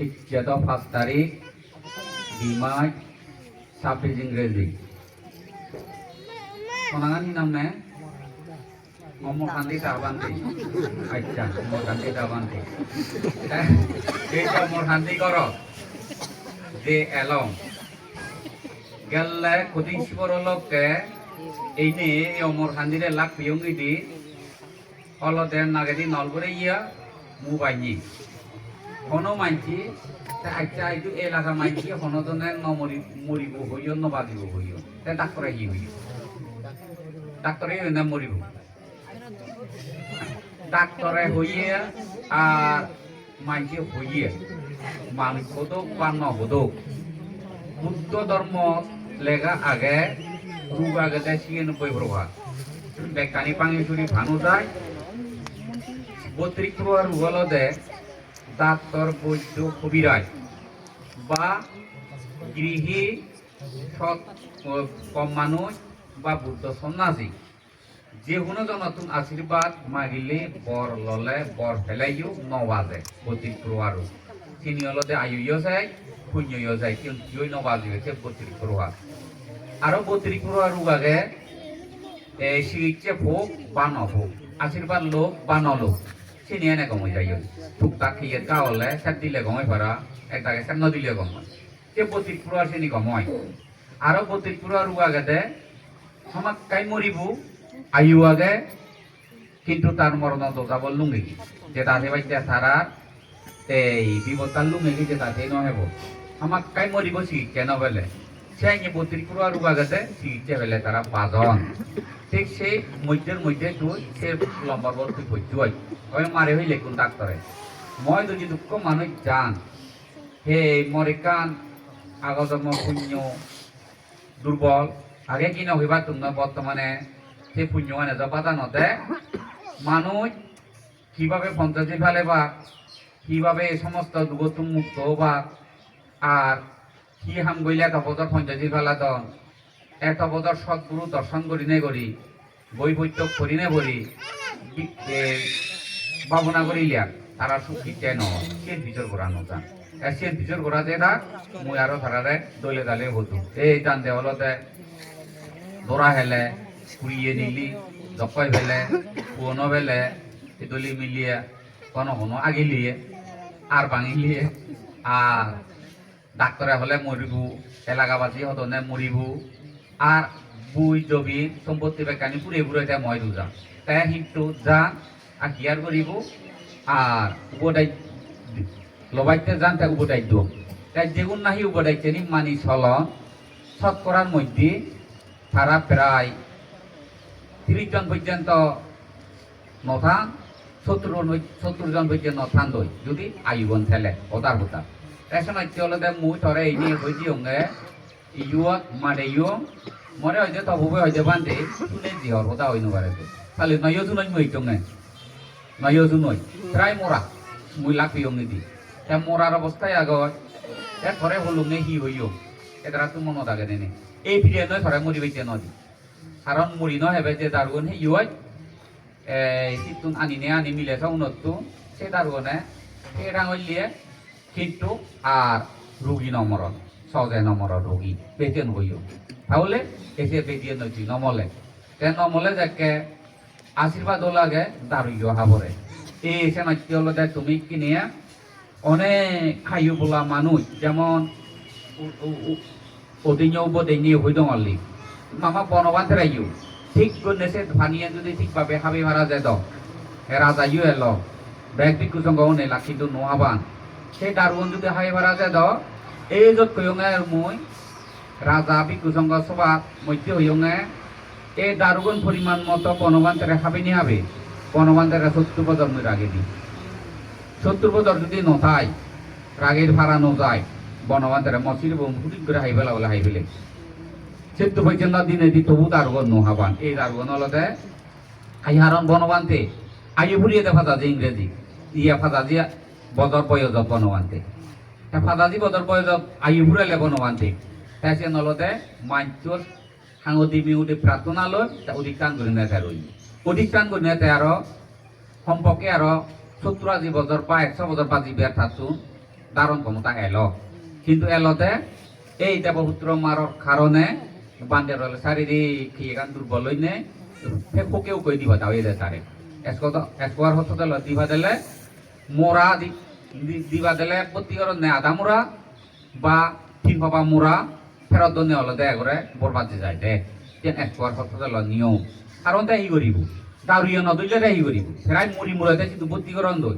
ইজ্জত 5 তারিখ 2 মাস 26 ইংরেজি কোনাগানি নাম নে অমরকান্তি দাবান্তি আচ্ছা অমরকান্তি দাবান্তি এই অমরকান্তি কর যে এলং গেলে কুদিশবর লোকে এই নে অমরকান্তিরে লাখ পিয়ঙ্গি দি অলদের নাগেদি নলবরে ইয়া মুবাইনি হনো মানছি আচ্ছা এইটো এলাকা মানছি হনজনে মরিব হইও নবাদিব হইও তে ডাক্তরে কি হইও ডাক্তরে না মরিব ডাক্তরে হইয়ে আর মানছি হইয়ে মানুষ হদক বা নহদক বুদ্ধ ধর্ম লেগা আগে রোগ আগে দেয় 96 প্রভা বেকানি পাঙিছুরি ভানু যায় 32 প্রভার রোগ দে ডাক্তার বৈদ্য কবিরাজ বা গৃহী সৎ কম মানুষ বা বুদ্ধ সন্ন্যাসী যে কোনো নতুন আশীর্বাদ মাগিলে বর ললে বর ফেলাইও নবাজে বৈতিক্র আরো চিনি হলতে আয়ুও যায় শূন্যও যায় কিন্তু নবাজি হয়েছে বৈতিক্র আরো বৈতিক্র রোগ আগে চিকিৎসা ভোগ বা নভোগ আশীর্বাদ লোক বা নলোক চিনিয়ে নে কমে যাই টুকটাক খেয়ে গাওয়ালে স্যার দিলে গমাই পারা একটাকে স্যার নদিলে গমাই সে বৈতিক্র চিনি গমাই আরো বৈতিক্র রোগ আগে আমাক কাই মরিব আয়ু আগে কিন্তু তার মরণ দোষাব লুঙ্গি যে তাতে বাইতে সারা এই বিপত্তার লুঙ্গি যে তাতে নহব আমাক কাই মরিব চিকিৎসা নবেলে সেই বৈতিক্র রোগ আগে চিকিৎসা হলে তারা 5 জন ঠিক সেই মধ্যে তুই সে লম্বা বল তুই ভর্তি হয় ওই মারে হইলে কোন ডাক্তারে মই যদি দুঃখ মানুষ জান হে মরিকান আগজন্ম শূন্য দুর্বল আগে কি নহইবা তোমরা বর্তমানে সে পুণ্য মানে জপাতা নতে মানুষ কিভাবে পঞ্চায়েত ফেলে বা কিভাবে এই সমস্ত দুগতুম মুক্ত বা আর কি হাম গইলে এত বছর পঞ্চায়েত ফেলা তন এত বছর সদ্গুরু দর্শন করি নে করি বই বৈঠক করি নে করি ভাবনা করিলিয়া তারা সুখী কেন সে বিচার করা নজান সে বিচার করা যে না মুই আরো তারারে দলে দালে হতো এই টান দেওয়ালতে দৌড়া হেলে কুড়িয়ে নিলি জপাই ফেলে পুরনো ফেলে দলি মিলিয়ে কোনো কোনো আগিলিয়ে আর ভাঙিলিয়ে আর ডাক্তরে হলে মরিব এলাকাবাসী হতনে মরিব আর বুই জবি সম্পত্তি বেকানি পুরে পুরে মই দুজা তাই কিন্তু যা আর কি আর করিব আর উপদাই লবাইতে যান তাই উপদায়িত্ব তাই যেগুন নাহি উপদায়িত্ব নি মানি চলন শতকরার মধ্যে তারা প্রায় 30 জন পর্যন্ত নথান 70 জন পর্যন্ত নথান দই যদি আয়ুবন ফেলে ওদার হতা এখন হলে মুই ধরে এই নিয়ে হয়েছি অঙ্গে ইউত মারে ইউ মরে হয়েছে তবুবে হয়েছে বান্ধে শুনে জিহর হতা হইন পারে তাহলে নয় শুনই মই টঙ্গে নয় শুনই প্রায় মরা মুই লাখি অঙ্গি দি মরার অবস্থায় আগত ধরে হলুঙে হি হইও এটা তো মনত আগে নেনে এই ভিডিও নয় ধরে মরি বাইতে নদী কারণ মুড়ি নহেবে যে দারগুন হে ইউই শীতুন আনি মিলে উন্নতু সে দারগুনে সে রাঙলিয়ে কিন্তু আর রোগী নমরণ সহজে নমর রোগী বেতেন হইও তাহলে এসে বেদিয়ে নদী নমলে তে নমলে যাকে আশীর্বাদ লাগে দারুইও হাবরে এই এসে নদী হলো তুমি কিনিয়া অনেক খাইও বলা মানুষ যেমন ওদিনও বদিনী হই দঙলি মামা বনবান্ধে রাইও ঠিক নেছে ভানিয়ে যদি ঠিকভাবে হাবি মারা যায় দ রাজাইও এল ব্যাগ বিকু সঙ্গ নেলা কিন্তু নোয়াবান সেই দারুণ যদি হাবি মারা যায় দ এই যত কয়ঙে মই রাজা বিকু সঙ্গ সভা মধ্যে হইঙে এই দারুণ পরিমাণ মতো বনবান্ধে হাবি নি হাবি বনবান্ধে 70 বছর মই রাগে দি 70 বছর যদি নথায় রাগের ভাড়া নযায় বনবান্ধে মসির হুটি করে হাইবেলা বলে হাইবেলে 70 পর্যন্ত দিনে দি তবু দারুণ নোহাবান এই দারুণ হলতে আইহারণ বনবান্ধে আয়ু ফুরিয়ে দেখা যায় ইংরেজি ইয়া ফাজা দিয়া বদর বয়স বনবান্ধে ফাদাজি বদর বয়স আয়ু ফুরাইলে বনবান্ধে তাই সে নলতে মাঞ্চর সাংগতি মিউটি প্রার্থনা লয় তা অধিকান করে নেতে রই অধিকান করে নেতে আরো সম্পর্কে আরো 70 বছর বা 100 বছর বাজি বের থাকুন ধারণ ক্ষমতা এলো কিন্তু এলতে এই দেবপুত্র মারর কারণে বান্দের শারীরিক এখান দুর্বল হইনে ফেকেও কই দিবা দাও এদের তারে এসকোয়ার হসপিটাল দিবা দিলে মোরা দিবা দিলে প্রতিকরণ নেই আধা মোরা বা তিন পাবা মোরা ফেরত দনে হলে দেয় করে বরবাদ যায় দে এসকোয়ার হসপিটাল নিয়ম কারণ তাই ই করিব দাউরিয়া নদইলে রেহি করিব ফেরাই মরি মোড়াতে কিন্তু প্রতিকরণ দই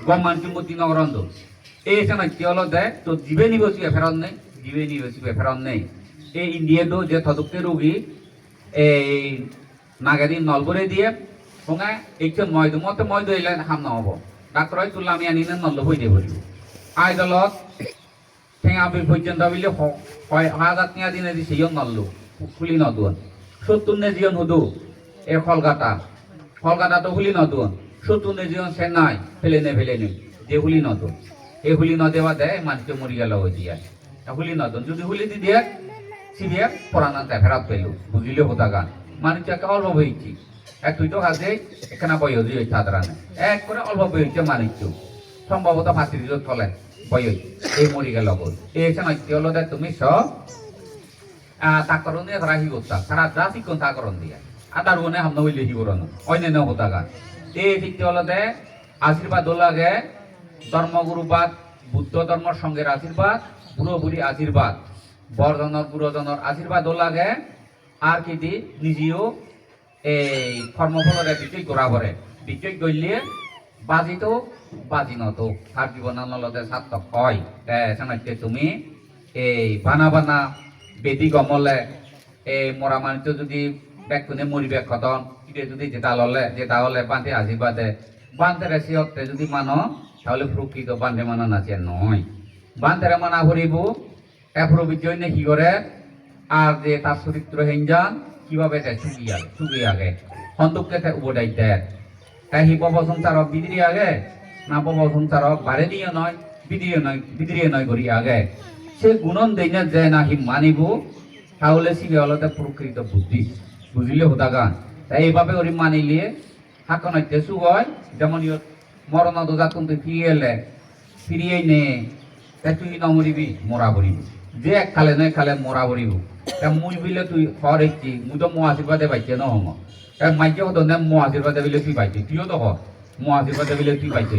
গম মানছি মতি নগরণ দই এই সময় কি হলো দেয় তো জীবে নিবসিবে ফেরত নেই জীবে নিবসিবে ফেরত নেই এই ইন্ডিয়াটো যে থদুক্তি রোগী এই নাগাদি নলবরে দিয়ে সঙ্গে একজন মতে ময়দ এলে হাম নহব ডাক্তার তুললে আমি আনি নল হয়ে দিয়ে বলিব আই দলত ঠেঙা পর্যন্ত বলে 1000 টাকা দিনে দিছে ইয়ন নল্লো খুলি নদুন 70 নে জিয়ন হুদু এ কলকাতা তো হুলি নদুন 70 নে জিয়ন চেন্নাই ফেলে নে যে হুলি নদুন এই হুলি নদেওয়া দেয় মানুষকে মরি গেল হয়ে দিয়ে হুলি নদুন যদি হুলি দি দিয়ে সিবিয়ে পড়ানাতে ফেরত পেল বুঝিলে হতা গান মানুষ একটা অল্প হয়েছি তুই তো কাজে এখানে বই হয়ে সাধারণে এক করে অল্প বইছে মানুষ সম্ভবত ফাঁসি দিত ফলে বই এই মরি গেল এই সময় কি হলো তুমি সব তাকরণ দিয়ে তারা হি করতাম সারা যা শিক্ষণ তাকরণ দিয়ে আদার ওনে হামনা হইলে হি করো অন্যান্য হতা গান এই শিখতে হলো আশীর্বাদ লাগে ধর্মগুরুবাদ বুদ্ধ ধর্মের সঙ্গের আশীর্বাদ বুড়ো বুড়ি আশীর্বাদ বড়জনের বুড়োজনের আশীর্বাদ লাগে আর কি দি নিজেও এই কর্মফলরে বিজয় করা পরে বিজয় করলে বাজিতো বাজি নত তার জীবনানলতে সার্থক হয় শোনাচ্ছে তুমি এই বানা বেদি গমলে এই মরা মানুষ যদি ব্যাকুনে মরিবে খতন এটা যদি যেটা হলে বান্ধে আশীর্বাদে বান্ধে রেসি হতে যদি মানো তাহলে প্রকৃত বান্ধে মানা নাচে নয় বান্ধে মানা করিব এরপর বিজয় নে কি করে আর যে তার চরিত্র হেঞ্জান কিভাবে চুগি আগে সন্তোষকে উবদাই দেয় হি পব সংসারক বিদ্রি আগে না পব সংসারক বারে দিয়ে নয় বিদ্রিয়ে নয় করি আগে সে গুণন দেয় যে না হি মানিব তাহলে সিবে হলতে প্রকৃত বুদ্ধি বুঝিলে হতা গান তাই এইভাবে ওরি মানিলিয়ে হাকন হইতে সুখ হয় যেমন মরণ দোজা তুমি ফিরিয়ে নে তুই নমরিবি মরা পড়িবি যে এক খালে নয় খালে মরা পড়িব মুই বিলে তুই হর একটি মুই তো মো আশীর্বাদে পাইছে নহম মাইকে হতো না মো আশীর্বাদে বিলে তুই পাইছি তুইও তো হর মো আশীর্বাদে বিলে তুই পাইছি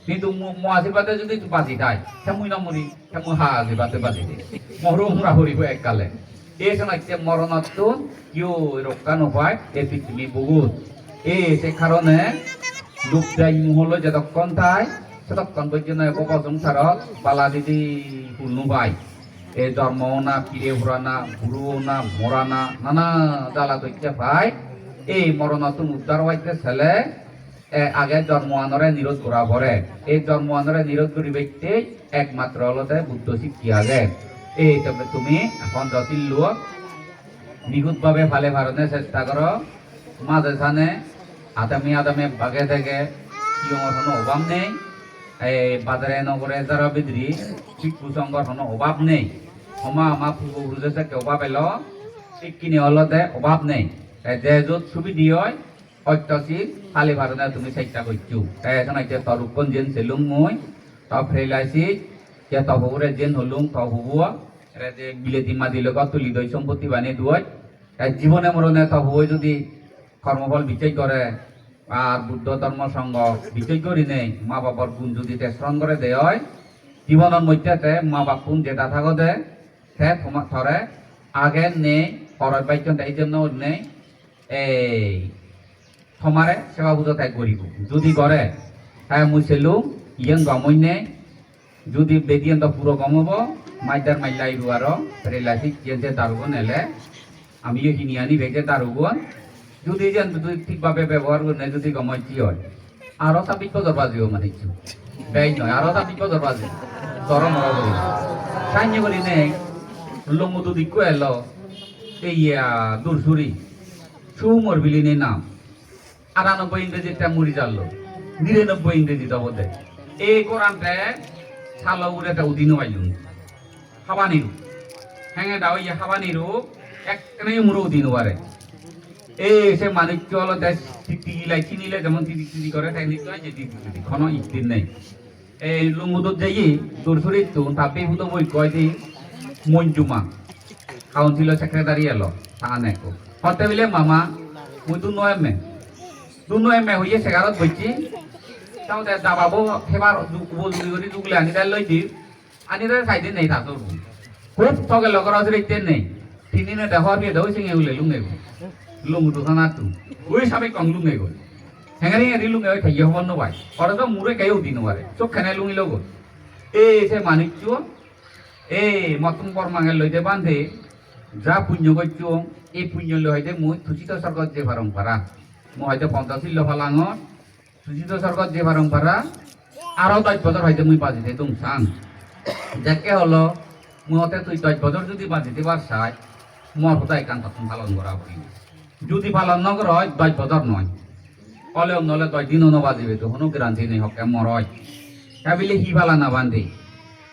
কিন্তু মো আশীর্বাদে যদি তুই বাজি দেয় সে মুই নমরি সে মুই হা আশীর্বাদে বাজি দে মরু মরা পড়িব এককালে এই সময় মরণত্ব কেউ রক্ষা নপায় এই পৃথিবী বহুত সে কারণে লোক যাই হলো যতক্ষণ তাই ততক্ষণ পর্যন্ত সংসারত বালা দিদি পূর্ণ পায় এই জন্ম না ফিরে ঘুরানা বুড়ো না মরানা নানা জ্বালা দৈত্য পায় এই মরণতুন উদ্ধার হইতে ছেলে আগে জন্ম আনরে নিরোধ করা পরে এই জন্ম আনরে নিরোধ করি ব্যক্তি একমাত্র হলতে বুদ্ধ শিক্ষি আগে এই তবে তুমি এখন জটিল লোক নিখুঁত ভাবে ফালে ফারণের চেষ্টা করো মাঝে সানে আদামে বাগে থেকে কিয়র কোনো অভাব নেই এই বাজারে নগরে যারা বিদ্রি শিক্ষু সংঘর কোনো অভাব নেই ক্ষমা আমার পূর্বপুরুষে থেকে অভাব এলো ঠিক কিনে হলতে অভাব নেই যে যত সুবিধি হয় অত্যশীল ফালে ফারণে তুমি চেষ্টা করছো তাই এখন এতিয়া তরুপন যেন ছেলুম মই তব ফেলাইছি যে তবুরে যেন হলুম তবুয়া এটা যে বিলেতি মাদি লগত তুলি দই সম্পত্তি বানিয়ে দুয় জীবনে মরণে তবুয় যদি কর্মফল বিচয় করে আর বুদ্ধ ধর্ম সঙ্গ বিচয় করি নেই মা বাবার গুণ যদি স্মরণ করে দেয় হয় জীবনের মধ্যে মা বাপ গুণ যেটা থাকো দে সে থরে আগে নেই খরচ পাইছেন এই জন্য নেই এই সমারে সেবা পুজো তাই করিব যদি করে তাই মুই ছেলু ইয়েন গমই নেই যদি বেদিয়েন তো পুরো গমব মাইদার মাইলাইব আর রেলাসি যে দারুগন এলে আমিও কিনি আনি ভেজে দারুগন যদি যেন ঠিকভাবে ব্যবহার করে যদি গমাইছি হয় আরো তা বিপদর বাজিও মানিছু ব্যয় নয় আরো তা বিপদর বাজি চরম হরি সাইন্য করি নেই লঙ্গু দিকু এলো এই দুরসুরি সুমর বিলিনের নাম 98 ইংরেজিটা মুড়ি জানলো 99 ইংরেজি তবে দেয় এই কোরআনটা সালো উড়ে তা উদিনও পাইলুন হাবানিরু হ্যাঁ দাও ইয়ে হাবানিরু একখানে মুড়ো উদিন পারে এই সে মানিক্য হলো দেশ টিকি লাই চিনিলে যেমন তিদি করে তাই নিতে হয় যে দিদি কোনো ইতির নেই এই লুঙ্গুদত যাই দূরসুরি তো তাপে হুতো বই কয় দি মঞ্জুমা কাউন্সিল সেক্রেটারি এলো তাহানে হতে বিলে মামা মুই দুনো এমে হইয়ে সেগারত বইছি তাও দাবাবো সেবার বজুরি করে দুগলে আনি তাই লই দি আনি তাই সাইডে নেই থাকতো খুব তগে লগর আছে রেখতে নেই তিনদিনে দেখো বিয়ে দেবো সিঙে উলে লুঙ্গে লুঙ্গু তো থানা তু ওই সাবে কং লুঙ্গে গো হেঙারি হেঙারি লুঙ্গে ওই খাইয়ে হবার নবাই অথচ মুরে গায়েও দিন পারে চোখ খেনে লুঙ্গি লগো এই সে মানিক এই মতন কর্মাঙে লইতে বান্ধে যা পুণ্য করছো এই পুণ্য লই হইতে মুই থুচিত স্বর্গত যে ভারং ভাড়া মই হয়তো 50 ফালাঙ থুচিত স্বর্গত যে ভারং ভাড়া আরো 10 বছর হইতে মুই বাজিতে তুম সাং যাকে হলো মুহতে তুই 10 বছর যদি বাজিতে পার চাই মোর কথা একান্ত পালন করা হই যদি পালন নকর হয় 10 বছর নয় কলেও নলে 10 দিনও নবাজিবে তো কোনো গ্যারান্টি নেই হকে মর হয় ভাবিলে হি ভালা না বান্ধে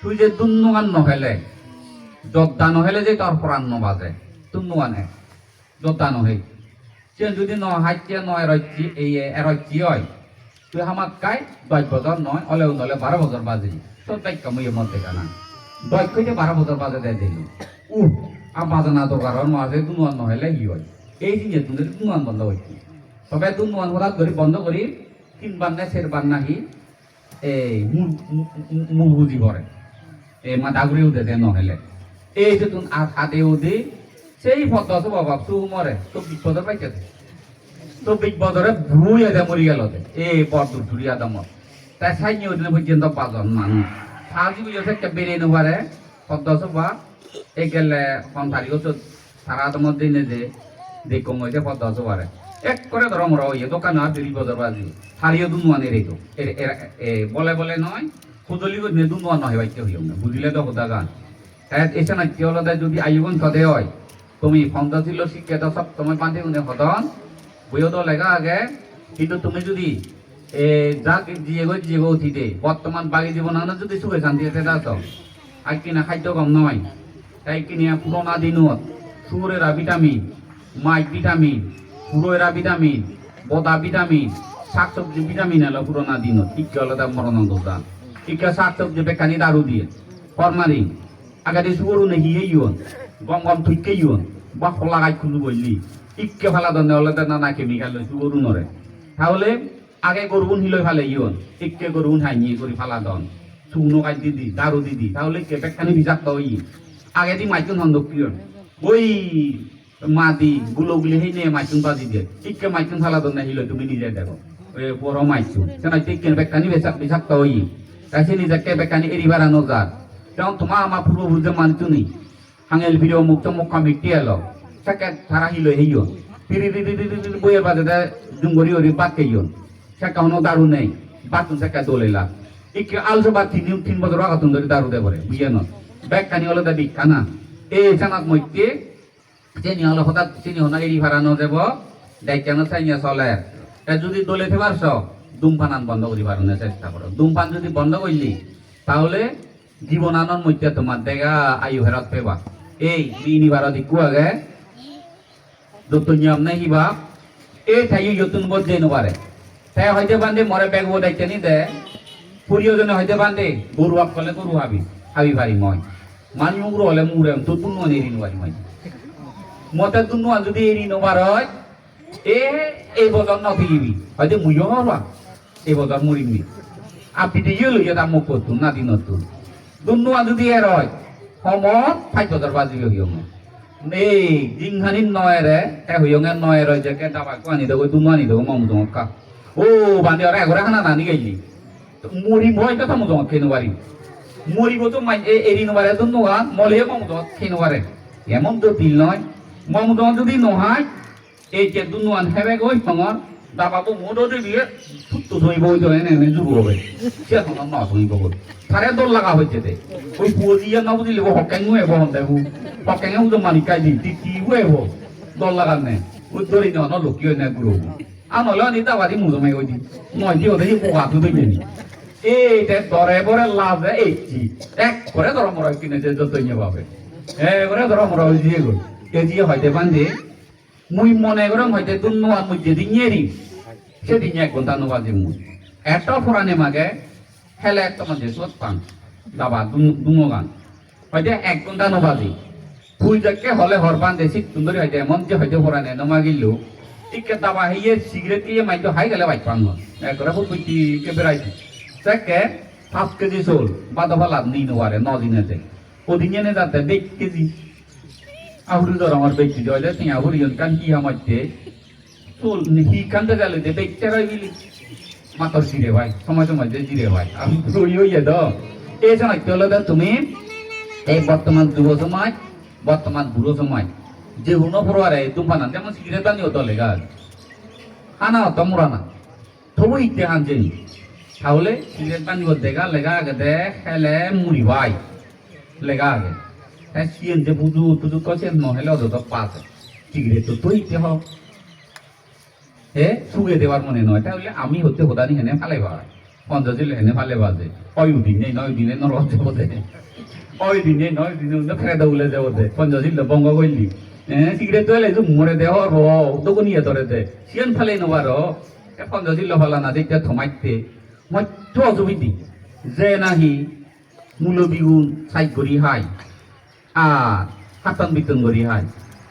তুই যে দুন্নুগান নহলে যোদ্ধা নহলে যে তোর প্রাণ নবাজে তুন্নুগানে যোদ্ধা নহে সে যদি হাইতে নয় রচ্ছি এই এরচ্ছি হয় তুই হামাক কাই 10 বছর নয় অলেও নলে 12 বছর বাজে তোর তাই কামইয়ের মধ্যে কানা 10 কইতে 12 বছর বাজে দেয় দিল আর বাজে না দরকার মাঝে দুনুয়ান নহলে ই হয় এই জিনিস তুই দুনুয়ান বন্ধ হচ্ছে তবে দুনুয়ান হঠাৎ করে বন্ধ করি 3 বার না 4 বার নাহি এই মুগুজি করে এই মা দাগুড়িও দেতে নহলে এই যে তুমি আদেও দি সেই পদ্মাস বাবা তু মরে তো বিপদর পাইছে তো বিপদরে ভুই এদে মরি গেল এই বরদুর ধুরি আদম তাই সাইনি ওদিনে পর্যন্ত পাজন মানুষ সাজি বুঝে কে বেরিয়ে নেবারে পদ্মাস বা এই গেলে সন্তারিও তো সারা আদমর দিনে যে দেখো মইতে পদ্মাস বারে এক করে ধরো মরা হইয়ে দোকান আর দেরি বদর বাজি হারিয়ে দুনুয়ানে রেতো বলে বলে নয় খুদলি করে দুনুয়ান নয় বাইতে হইও না বুঝলে তো হোদা গান এসে না কি হলো যদি আইবন সদে হয় তুমি ফন্দাছিল শিক্ষিত সব তোমার পান্তে উনি হতন বইও তো লেখা আগে কিন্তু তুমি যদি যাক জিয়ে উঠিতে বর্তমান বাগি জীবন যদি সুখে শান্তি আছে দাস আর কিনা খাদ্য কম নয় তাই কিনিয়া পুরোনা দিনত সুরেরা ভিটামিন মাছ ভিটামিন পুরোয়েরা ভিটামিন বদা ভিটামিন শাকসবজি ভিটামিন এলো পুরোনা দিনত টিকা হলো তার মরণান্ত দান টিকা শাকসবজি বেকানি দারু দিয়ে ফরমারিন আগে সুগরু নেই ইয়ন গম গম থুইকে ইয়ন বা খোলা গাছ খুলু বললি ইকে ফেলা দনে হলে নানা কেমিক্যাল সুগরু নরে তাহলে আগে গরুন হিলই ফেলে ইয়ন ইকে গরুন হাইনি করে ফেলা দন শুকনো গাছ দিদি দারু দিদি তাহলে কে বেকানি বিষাক্ত হই আগে দি মাইচুন হন্দক্রিয়ন ওই মাদি গুলোগুলি সেই নিয়ে মাইচুন বাজি দিয়ে ইকে মাইচুন ফেলা দনে হিলই তুমি নিজে দেখো ওই বড় মাইচুন সেনা টিকে বেকানি বিষাক্ত হই তাই সে নিজেকে বেকানি এরি বাড়ানো যার কারণ তোমার আমার পূর্বপুরুষে মানতো নেই হাঙেল ভিডিও মুক্ত মুখ মিটি এলো সেকে সারা হিলো হেইয়ন পিড়ি বইয়ের বাজে জুঙ্গরি ওরি বাদ কেইয়ন সেকা হনো দারু নেই বাতুন সেকা দোলেলা ইকে আলসো বা 3 বছর আগাতুন ধরে দারু দে পরে বুঝে ন ব্যাগ কানি হলো দা বিকানা এই জানাত মইতে চিনি হলো হঠাৎ চিনি হনা এরি ভাড়ানো যাব দায়িত্ব চাইনিয়া চলে যদি দলে থেবারছ ধূমপান বন্ধ করি পারনের চেষ্টা করো ধূমপান যদি বন্ধ করলি তাহলে জীবনানন্দ মধ্যে তোমার দেখা আয়ু হেরত পেবা এই বিনি ভারত ইকু আগে যত নিয়ম নাই হিবা এই ঠাই যতুন বদলে নবারে তাই হয়তো বান্ধে মরে ব্যাগ ও দায়িত্ব নি দে প্রিয়জনে হয়তো বান্ধে গরু আপ করলে গরু হাবি হাবি পারি মই মানি মুগুর হলে মুরে তো তুনুয়ান এরি নবারি মই মতে তুনুয়ান যদি এরি নবার হয় এই বছর নফিলিবি হয়তো মুইও হবা এই বছর মরিবি আপনি দিয়ে লইয়া তার মুখ করতুন না দিনতুন দুনুয়া যদি এর হয় সমত 5 বছর বাজিবে হইয়ং এই জিংহানিন নয়রে হইয়ং এর নয়রে যে কে দাবা কোয়ানি দেবো দুনুয়া নি দেবো মামু জমকা ও বান্দে আরে ঘরে খানা নানি গাইলি মরি ভয় কথা মু জমক খেনো বাড়ি মরিব তো মাই এরি নবারে দুনুয়া মলে মামু জমক খেনো বারে এমন তো দিল নয় মামু জমক যদি নহাই এই যে দুনুয়ান হেবে গই সঙ্গর দাবাবো মোড়ো দিয়ে তো ধইব ওই ধরে এনে জুড়ো হবে সে এখন না ধইব তারে দল লাগা হইছে দে ওই পুজিয়া না বুঝিলে হকাই নুয়ে বহন দেবু হকাই উ তো মানিকাই দি টি হুয়েব দল লাগানে ওই ধরে না লোকিও না গুরু আনলে নি দাবাদি মুজমাই হইদি নয় দি ওদের পোকা তো দেবেনি এইটা দরে বরে লাভ এইটি এক করে ধর মরা কিনে যে যতই পাবে করে ধর মরা হই দিয়ে গো কে দিয়ে হইতে বান্ধে মুই মনে করম হইতে দুনুয়ান মুই যেদিন এরি সেদিন 1 ঘন্টা নবাজি মুই এত ফোরানে মাগে হেলে একটা মধ্যে সোত পান দাবা দুমো গান হয়তো 1 ঘন্টা নবাজি ফুল যাকে হলে হরবান দেশি সুন্দরী হয়তো এমন যে হয়তো হরানে নমা গিল ইকে দাবা হইয়ে সিগারেট দিয়ে মাইতো হাই গেলে বাইক পান একরা বহুত বইটি কে বেড়াইছি যাকে 5 কেজি চোল বাদা ভালা নি নোয়ারে 9 দিনেতে ওদিনে যাতে 2 কেজি আহুরি ধর আমার ব্যক্তি জয় তুই আহুরি কান কি আমাতে চোল হি কান্দে গেলে যে ব্যক্তি রাইলি মাতর জিরে ভাই সময় সময় যে জিরে ভাই আমি রই হইয়ে দাও এই সময় চলে দাও তুমি এই বর্তমান যুব সমাজ বর্তমান বুড়ো সমাজ যে হুনো ফরোয়ারে তুমপানা যেমন সিগারেট পানি হতো লেগা হানা হতো মুরানা তবু ইতে হানছেনি তাহলে সিগারেট পানি হতে গা লেগা আগে দে খেলে মুড়ি ভাই লেগা আগে হ্যাঁ সিয়েন যে বুঝু তুজু কছে নহলে অত পাস সিগারেট তো ইতে হোক হে সুগে দেওয়ার মনে নয় তাহলে আমি হতে হোদানি হেনে ফালে ভাই 50 দিলে হেনে ফালে বাজে কয় দিনে 9 দিনে নরজ হতে ওই দিনে 9 দিনে ফেরে দৌলে যাওতে 50 দিলে বঙ্গ কইলি সিগারেট তো এলে মরে দেহ র দগুনিয়ে ধরে দে সিয়ান ফালে নবার 50 দিলে হলা না দেখতে থমাইতে মই তো অজুবিদি যে নাহি মূল বিগুন সাইড করি হাই আর হাতন বিতন করি হাই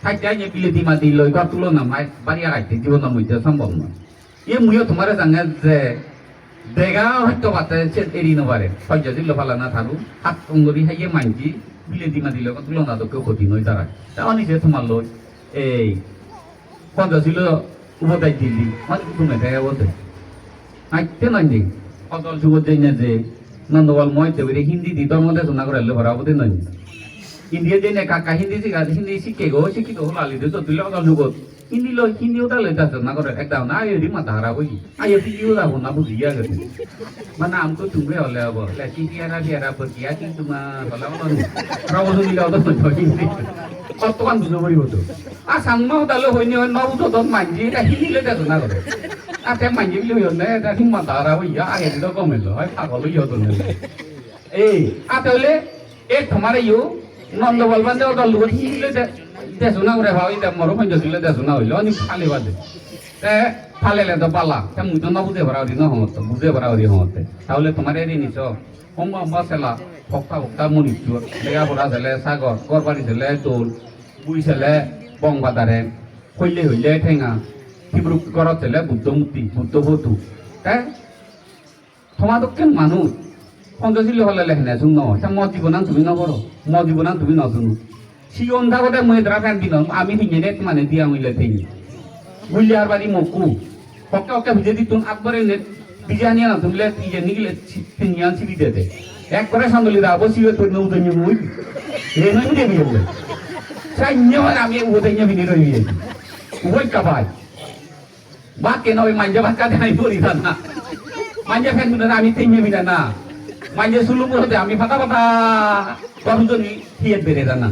সাইডে বিলেতি মাদি লই ঘর তুলনা মাই বাড়ি আগাইতে জীবনের মধ্যে সম্ভব নয় এ মুইও তোমার জানে যে দেখা হয়তো বাতে সে এড়ি নবারে 50 দিলে ফালা না থাকু হাত অঙ্গরি হাইয়ে মাইজি বিলেতি মাদি লই তুলনা তো কেউ ক্ষতি নয় তারা তা অনিছে তোমার লই এই 50 দিলে উপদাই দিলি মানে তুমি দেখা বলতে আইতে নাই নি অতল যুগত যাই না যে নন্দওয়াল মই দেবরে হিন্দি দি তোর মধ্যে শোনা করে ভরা বলতে নাই ইন্ডিয়া যাই না কাকা হিন্দি শিখে গো শিক্ষিত হল আলি তো তুলে অতল যুগত হিন্দি লই হিন্দি ওটা লই তা না করে একদম না এই মাথা হারা হই আই হিন্দি ওটা না বুঝি গিয়া গেছে মানে আমকো তুমি হলে হবো লাকি কিয়ারা বকিয়া কি তোমা হলা মানে প্রবন্ধ দিলে অত হিন্দি কতক্ষণ বুঝো বই হতো আর সামনে ওটালে হইনি হয় নবু তো মানজি এটা হিন্দি লই তা না করে আতে মানজি বিলি হইলে এটা ঠিক মাথা হারা হইয়া আগে দিল কমেল হয় পাগল হই হতো না এই আতে হলে এই তোমারে ইউ নন্দ বলবান দে ওটা লুট হিলে দেশো না করে ভাবি মরো 50 দিলে দেশো না হইলো অনেক ফালে বাদে তে ফালেলে তো পালা তে মুই তো না বুঝে ভরা দিন হমত বুঝে ভরা দি হমতে তাহলে তোমার এরি নিছ কম মশলা ফক্তা মুনি চুর লেগা পড়া ছেলে সাগর গরবাড়ি ছেলে দোল বুই ছেলে বংবাদারে হইলে ঠেঙা হিব্রু করত ছেলে বুদ্ধ মূর্তি বুদ্ধ বধু তে তোমার কেন মানুষ 50 দিলে হলে লেখনে শুন তা মত জীবনান তুমি না বড় মত জীবনান তুমি না শুনো সিয়ন থাকতে মই দ্রা ফ্যান দিন আমি হিঙে মানে দিয়া হইলে থেই বুঝলি আর বাড়ি মকু ওকে ভিজে দিতুন আকবরে বিজানিয়া না তুমলে ইয়ে নিগলে তিনিয়ান সিবি দেতে একবারে সান্দলি দাও সিবে তো নউ দনি মুই রে নই দেবি বলে সাইন্য আমি ওদেኛ বিনি রই ওই কাবাই বাকে নয় মানজা ভাকা দেই পড়ি না মানজা ফ্যান গুলো আমি তেইনে বিনা না মানজা সুলুম হতে আমি ফাটা করজনি হিয়েত বেরে জানা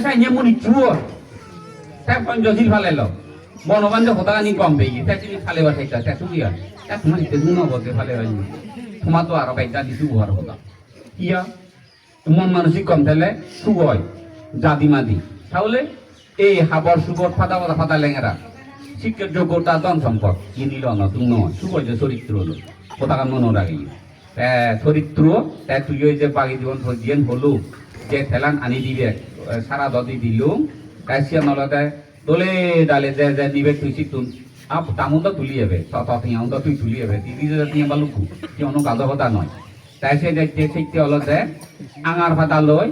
সাইন্য মুনি চুর তা পঞ্জজিল ফালেলো বনবান্ধ হতানি কম বেই তা চিনি ফালে বাঠাইতা তা তুইয়া তা তোমার ইতে গুণ বসে ফালে হই তোমার তো আর বাইটা দিছু ঘর হতা ইয়া মন মানসিক কম থাকলে সুগয় জাদি মাদি তাহলে এই হাবর সুগর ফাটা লেঙেরা শিক্ষার যোগ্যতা ধন সম্পদ কি নিল না তুমি নয় সুগয় যে চরিত্র হলো কোথাকার মনে রাখি চরিত্র তাই তুই ওই যে বাগি জীবন জিয়ান হলো যে ঠেলান আনি দিবে সারা দদি দিল তাই সে নলতে দোলে ডালে যে নিবে তুই শিখতুন আপ তামুদা তুলি যাবে তত তুই তুলি যাবে দিদি যে তুমি বালুকু কি অন্য কাজ কথা নয় তাই সে দেখতে শিখতে হলো যে আঙার ফাটা লই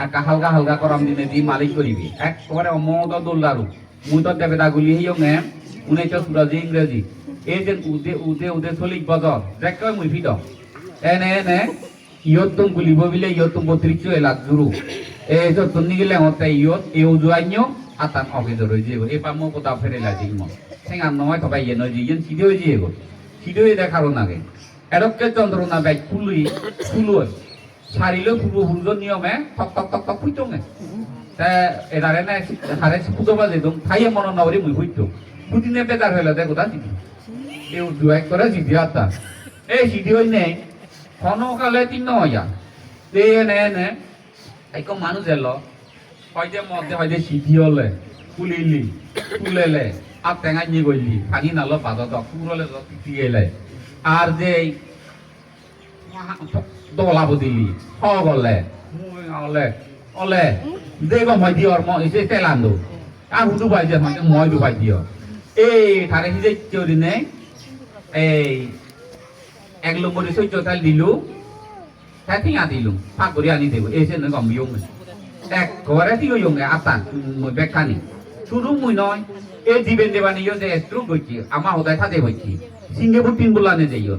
একটা হালকা করম দিনে দি মালিক করিবি একবারে অমদ দোল্লারু মুই তো দেবে দাগুলি হিও নে উনি তো সুরাজি ইংরেজি এই যে উদে চলিক বজর দেখ মুই ফিদ এনে ইয়ত তুম গুলিব বিলে ইয়ত তুম 32 লাখ জুরু এই যে তুনি গেলে হতে ইয়ত এও জুয়াইও আতান অফিস রই যেগো এ পামো কোতা ফেরে লাগি মো সেঙ্গা নয় তবাই ইয়ে নয় জিয়েন সিধে হই যেগো সিধে দেখারো নাগে এরককে চন্দ্রনা ব্যাগ ফুলুই সারিলে পূর্বপুরুষের নিয়মে টক ফুইতোঙে তা এদারে না হারে ফুটো বাজে দম খাইয়ে মন নবরি মুই ফুইতো দুদিনে বেকার হইলো দে কোথা দিবি এও দুয়াই করে জিদি আতা এই সিধি হই নেই ক্ষণকালে তিন হইয়া দে নে এক মানুষ এলো হয়তো মধ্যে হয়তো সিধি হলে তুলেলে আর টেঙাই নিয়ে গইলি পানি নালো বাদত পুরলে দিয়ে আর যে দলাব দিলি হলে ole ole dego moi dior mo ise telando a hudu bai je moi du bai dior thare hi je chori ne এক নম্বরে সহ্যতাল দিলু তা ঠিয়া দিলু ফাঁক করে আনি দেব এসে নয় গম ইয়ং এক ঘরে দিও ইয়ং আতান বেখানি শুরু মুই নয় এ দিবেন দেবানি ইয় যে এস্ট্রু গইছি আমা হদায় থাতে হইছি সিঙ্গাপুর তিন বুলানে যাইও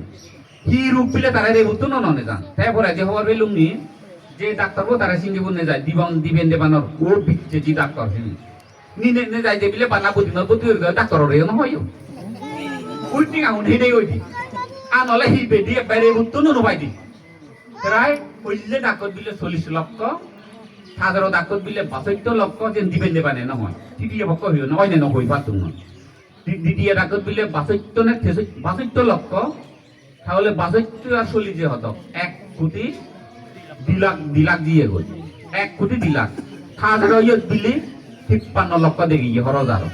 কি রূপ পিলে তারা রে বুঝতো না ননে যান তারপরে যে হওয়ার বেলুমনি যে ডাক্তার বো তারা সিঙ্গাপুর নে যায় দিবেন দেবানোর ও বিচ্ছে জি ডাক্তার নি নে যায় যে বিলে পানা বুঝি না বুঝি ডাক্তার রে না হয় উল্টি আউন হেডে ওইটি আনলে হি বেদি বাইরে উত্তর নবাইদি প্রায় কইলে ডাকত বিলে 40 লক্ষ সাধারণ ডাকত বিলে 72 লক্ষ যেন দিবেন দেবানে না হয় তৃতীয় পক্ষ হইও না অন্য হই পাতুন না দ্বিতীয় ডাকত বিলে 72 না 72 লক্ষ তাহলে 72 আর 40 যে হতো 1 কোটি 2 লাখ দিয়ে গই 1 কোটি 2 লাখ সাধারণ ইয়ে বিলে 53 লক্ষ দেখি হরজার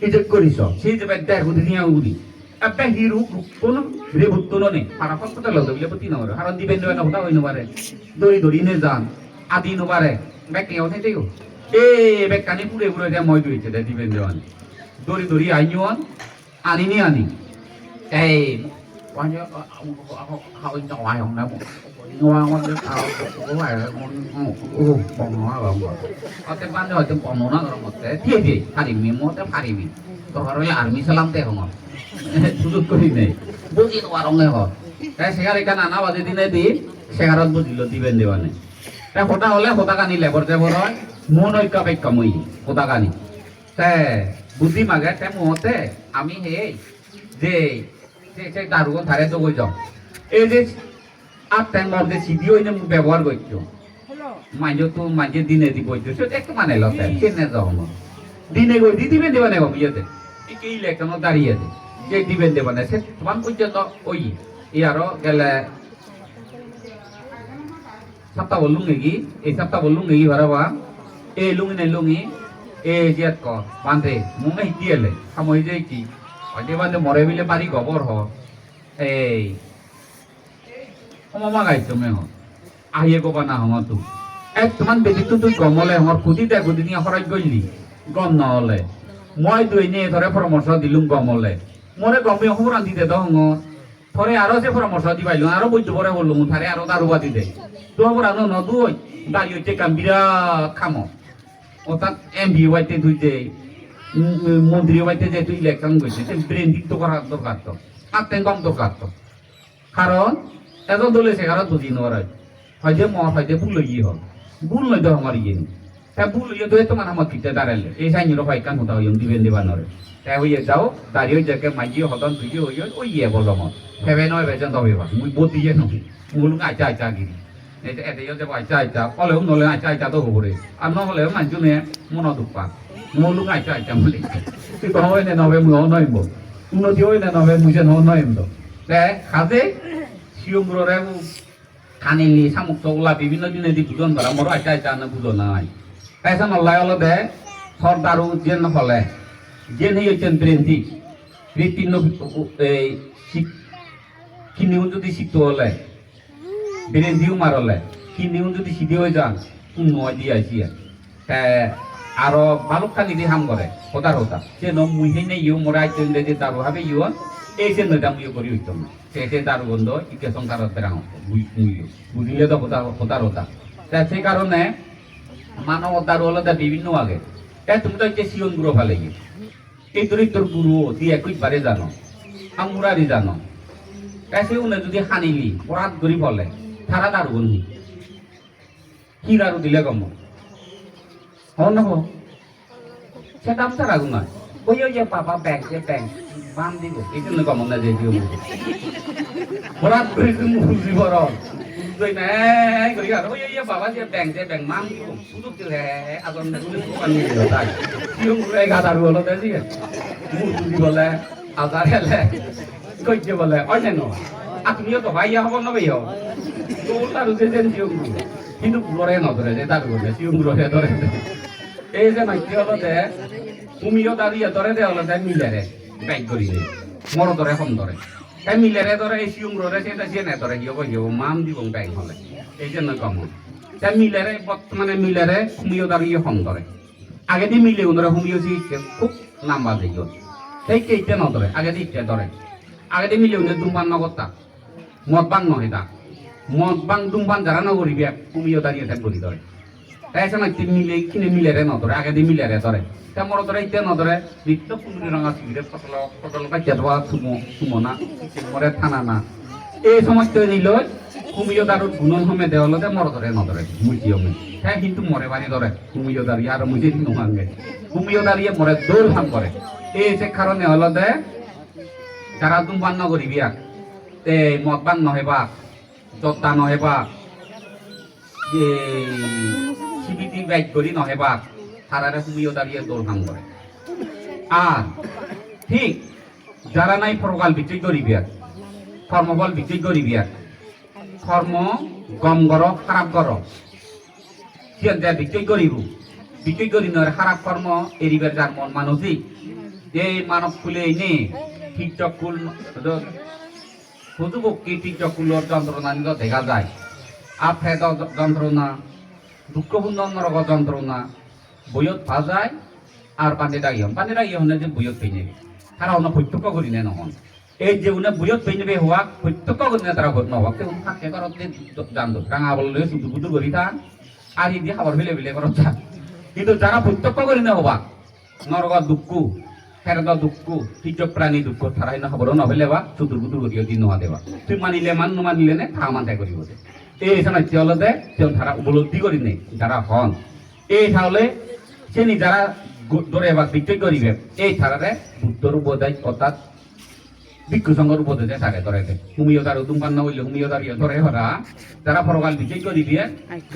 এই যে করিস সেই যে বেদ কোটি নিয়া উড়ি apa hiru kono rebut tono ne para hospital lo bile poti no haron di bendo na hota hoino bare dori ne jan adi no bare bek ke one teo bek kani pure de moi duite de di bendo an dori ainyon ani ni ani wanyo ha oi to ai hong na mo ngoa ngon de ao ko ai bong no ba mo ate ban de ate bong no na ro mo te tie hari mi mo te hari mi to haro ya army salam te hong সুযোগ করি নেই বুঝি নোয়ার অঙ্গে হয় তাই সেখানে এখানে আনা বাজে দিনে দি সেখানত বুঝিল দিবেন দেওয়ানে তাই হতা হলে হতা কানি লেবর দেবর হয় মন ঐক্য বাক্য মই হতা কানি তাই বুদ্ধি মাগে তাই মতে আমি হে যে সেই দারুগন ধারে তো গই যাও এই যে আর তাই মধ্যে সিডি হইনে ব্যবহার করছো মাইজো তো মাইজে দিনে দিব সেটা একটু মানে লতে কেনে যাও দিনে গই দিবেন দেওয়ানে গম ইয়েতে এই লেখানো দাঁড়িয়ে দে যে দিবেন দেবেন সে তোমার পর্যন্ত ওই ইয়ারও গেলে সপ্তাহ বললুম নাকি এই সপ্তাহ বললুম নাকি ভাড়া এই লুঙি নাই লুঙি এই যে ক বান্ধে মুঙে হিটিয়েলে সাময় যে কি হয়তো বান্ধে মরে বিলে বাড়ি গবর হ এই সমমা গাইছো মেহ আহিয়ে কবা না হম তো এক তোমার বেশি তো তুই গমলে আমার খুঁটি দেয় খুঁটি নিয়ে হরাই গইলি গম নহলে মই দুই নিয়ে ধরে পরামর্শ দিলুম গমলে মরে গমে হম রান্ধি দে দহঙ ধরে আরো যে পরামর্শ দি পাইলুম আরো বৈদ্য পরে বললুম থারে আরো দারুবা দি দে তোমার রানো নদু দাঁড়িয়ে হইতে কাম বিরাট খামো ও তার এমপি হইতে দুই দে মন্ত্রী হইতে যে তুই ইলেকশন গেছে সে ব্রেন দিক তো করার দরকার তো আত্মেন কম দরকার তো কারণ এত দলে সেখানে বুঝি নয় হয়তো মর হয়তো ভুল লইয়ে হল ভুল লই দেওয়া আমার ইয়ে তা ভুল লইয়ে তো তোমার আমার কিতে দাঁড়ালে এই সাইনির হয় কান হতা হইম দিবেন দেবানরে তাই হইয়ে যাও দাঁড়িয়ে যাকে মাঝি হদন তুই হইয় ওই ইয়ে বললাম ভেবে নয় বেজন তবে মুই বোধ দিয়ে নই মুলুং আইচা আইচা গিরি এতে যে আইচা আইচা কলেও নলে আইচা আইচা তো হবরে আর নহলে মানুষজনে মন দুপা মুলুং আইচা আইচা বলে তুই কোনো হয় না নবে মুহ নইব উন্নতি হয় না নবে মুজে নইম তো তাই খাদে শিওমরে খানিলি সামুক চগলা বিভিন্ন দিনে দি বুজন ধরা মর আইচা আইচা না বুঝো নাই তাইসা নল্লাই হলো দে সর্দারু যেন হলে যেন হইছেন ব্রেন্টি রীতিন্ন এই কিনিও যদি শিখতে হলে ব্রেন্টিও মারলে কিনিও যদি শিখে হয়ে যান কোন নয় দিয়ে আইসি আরো ভালুকখানি দি হাম করে হতার হতা সে মুহে নেই ইউ মরে আইতেন যে দারু হবে ইউ এই সে নয়টা মুয়ে করি হইতাম না সে দারু বন্ধ ইকে সংসার বেড়াও বুঝিলে তো হতার হতা সেই কারণে মানব দারু হলো বিভিন্ন আগে তুমি তো হচ্ছে শিয়ন গুঁড়ো ভালে গিয়ে এই দরিদ্র গুরু তুই একইবারে জানো আমুরারি জানো সে উনি যদি হানিলি পরাত গরি বলে তারা দারু বন্ধু হিরারু দিলে গম হব সে দাম তারা গুণ ওই যে বাবা ব্যাংক যে ব্যাংক বান দিব এই জন্য গম না যে পরাত গরি তুমি বুঝি বড় rồi nè người ta nói với bà bác bèn mang cũng chút chứ hè à còn tôi cũng ăn nhiều tại chưa người gà ta rồi nó thế gì mua gì bole à ta thế là coi chưa bole ở đây nó à তুমি তো ভাই হবো না ভাই হবো তো ওটা রুজে দেন জিও কিন্তু পুরো না ধরে যে তার বলে জিও ধরে ধরে এই যে মাইতে হলো দে তুমিও দাঁড়িয়ে ধরে দে হলো দে মিলে রে ব্যাগ করি মর ধরে কম ধরে cái milere ধরে এই সিউম ররে সেটা জেনে ধরে হিও মাম দিবং ব্যাং হলে এই জন্য কম তাই মিলেরে বর্তমানে মিলেরে হুমিও দাঁড়িয়ে হম ধরে আগে দিয়ে মিলে ধরে হুমিও জি খুব নাম্বার দিই সেই কেইতে ন ধরে আগে দিয়ে ধরে আগে দিয়ে মিলে দুম্বান নগরতা মদ বাং নয় দা মদ বাং দুম্বান যারা নগরিবে হুমিও দাঁড়িয়ে থাক বলি ধরে তাই সময় মিলে কিনে মিলেরে ন ধরে আগে দিয়ে মিলেরে ধরে তা মর ধরে ইতে ন ধরে নিত্য কুমড়ি রঙা সিগরে পটল কাটিয়া দেওয়া সুমো না মরে থানা না এই সময় তৈরি লয় কুমিও দারুর গুণন হমে দেওয়ালতে মর ধরে ন ধরে মুচিও মে হ্যাঁ কিন্তু মরে বাড়ি ধরে কুমিও দাঁড়িয়ে আর মুচি নোহাঙ্গে কুমিও দাঁড়িয়ে মরে দৌড় ভাঙ করে এই যে কারণে হলতে যারা দুম্বান নগরী বিয়া এই মদ বাং নহেবা জত্তা নহেবা সিবিটি বাইক করি নহেবা তারারে কুমিও দাঁড়িয়ে দৌড় ভাঙ করে আর ঠিক যারা নাই পরকাল বিক্রি করি বিয়া কর্মবল বিক্রি করি বিয়া কর্ম গম গর খারাপ গর সিয়ান দেয়া বিক্রি করি নয় খারাপ কর্ম এরিবার যার মন মানসিক এই মানব খুলে নে ঠিক চকুল সুযোগী ঠিক চকুলোর যন্ত্রণা দেখা যায় আফেদ যন্ত্রণা দুঃখপূর্ণ নরক যন্ত্রণা বইয়ত পা যায় আর পান্ডে দাগিয়ে হনে যে বইয়ত পেয়ে নেবে তারা অন্য প্রত্যক্ষ করি নে নহন এই যে উনি বুঝত পেয়ে নেবে হওয়া প্রত্যক্ষ করে তারা ঘট নহক তেমন থাকে করতে জানতো রাঙা বললে শুধু বুধু করি তা আর ইদি খাবার ফেলে ফেলে করত কিন্তু যারা প্রত্যক্ষ করি না হবা নরক দুঃখ ফেরত দুঃখ তীর্য প্রাণী দুঃখ তারা না খবর নহলে বা শুধু বুধু করিও দিন নোয়া দেবা তুই মানিলে মানিলে নে থা মানতে করিব এই সময় চলতে তারা উপলব্ধি করি নে যারা হন এই তাহলে শ্রেণী যারা ধরে এবার বিক্রি করিবে এই তারারে বুদ্ধর উপদেশ অর্থাৎ ভিক্ষু সংঘর উপদেশে থাকে ধরে হুমিও তার দুম্পান্ন হইলে হুমিও দাঁড়িয়ে ধরে হরা যারা পরকাল বিজয় করিবে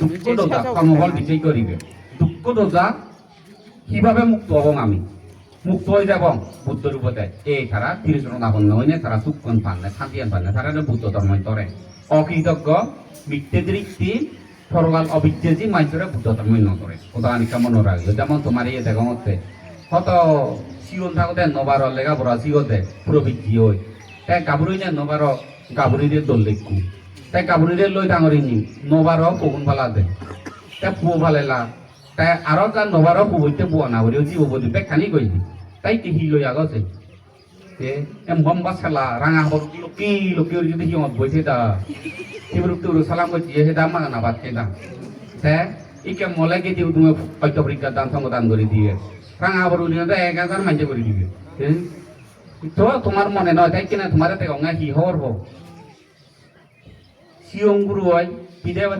দুঃখ দোজা কর্মফল বিজয় করিবে দুঃখ দোজা কিভাবে মুক্ত হব আমি মুক্ত হয়ে যাব বুদ্ধর উপদেশ এই তারা তিরস্করণাপন্ন হইনে তারা সুক্ষণ পান না শান্তিয়ান পান না তারা বুদ্ধ ধর্ম ধরে অকৃতজ্ঞ মিথ্যে দৃষ্টি পরকাল অবিচ্ছেদি মাইসরে বুদ্ধ ধর্ম নকরে উদাহরণ মনে রাখবে যেমন তোমার ইয়ে দেখা মতে কত সিওন থাকতে নবার লেগা বড় সিগতে প্রবৃত্তি হয় তাই গাবুরি নে নবার গাবুরি দিয়ে দল দেখু তাই গাবুরি দিয়ে লই ডাঙরি নি নবার পগুন ফালা দে তাই পুয়ো ফালেলা তাই আরো যার নবার পুবইতে পুয়া না বলে জীব বলি বেখানি কইলি তাই কি হি লই আগছে এম বম্বা খেলা রাঙা হর লোকি যদি হিমত বইছে দা এবার সালাম করছি হে দাম মাগানা বাচ্চে দাম হ্যাঁ ইকে মলে কে দিও তুমি পৈত্য পরীক্ষার দান সমাধান করে দিয়ে রাঙা বড় 1000 মাইজে করে দিবে তো তোমার মনে নয় তাই কিনা তোমার থেকে অঙ্গা হি হর হোক সিয়ং গুরু হয়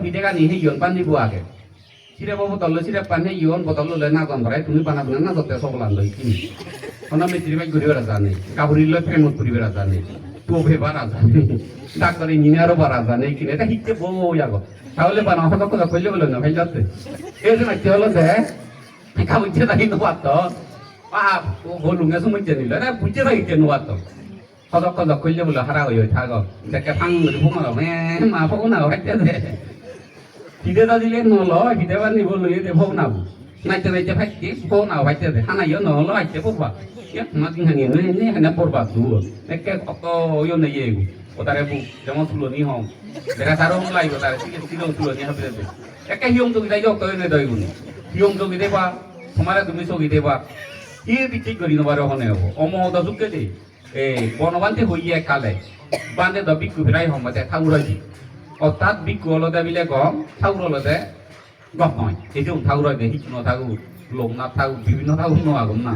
বিদে গানি হে ইয়ন পানি বু আগে সিরে বতল সিরে পানি ইয়ন বতল লয় না গন ধরে তুমি বানাবো না যতে সবলান লই কিনি কোন মিস্ত্রি ভাই ঘুরিবে রাজা নেই কাবুরি লয় প্রেমত ঘুরিবে রাজা নেই তো ভেবা রাজা নেই ডাক্তার ইঞ্জিনিয়ারও বা রাজা নেই কিনে এটা শিখতে বই আগ তাহলে বানা হতো কথা কইলে বলে না ভাই যাচ্ছে এই যে নাকি হলো যে কাবুইতে থাকি নোয়াত বলুঙ্গে সমুদ্রে নিল না বুঝতে থাকি নোয়াত সদক সদক কইলে বলে হারা হয়ে থাক যাকে ফাং ফুমাল মা ফোনা হাইতে দে হিদে দা দিলে নল হিদে বার নিব লইয়ে দে ফোনাবো নাইতে নাইতে ফাইতে ফোনা হাইতে দে হানাইও নল হাইতে পড়বা মাঝি হানি নে হানা পড়বা দু একে কত ইয় নেই এগু ওটারে বু যেমন তুলনি হম দেখা তারও লাইব তারে সিলো তুলনি হবে দে একে হিয়ম তো গিদাই জক নে দই গুনি হিয়ম তো গিদে বা তোমারে তুমি সগি দেবা ই বিটি করি নবারে হনে হবো অমহদ সুকে দে এই বনবান্তি হইয়ে কালে বান্দে দ বিকু ফিরাই হমতে ঠাউরাজি অর্থাৎ বিকু হলদে বিলে গম ঠাউর হলদে গম নয় এই যে ঠাউর দে হিচ নথাকু লোক না থাকু বিভিন্ন থাকু নআগুম না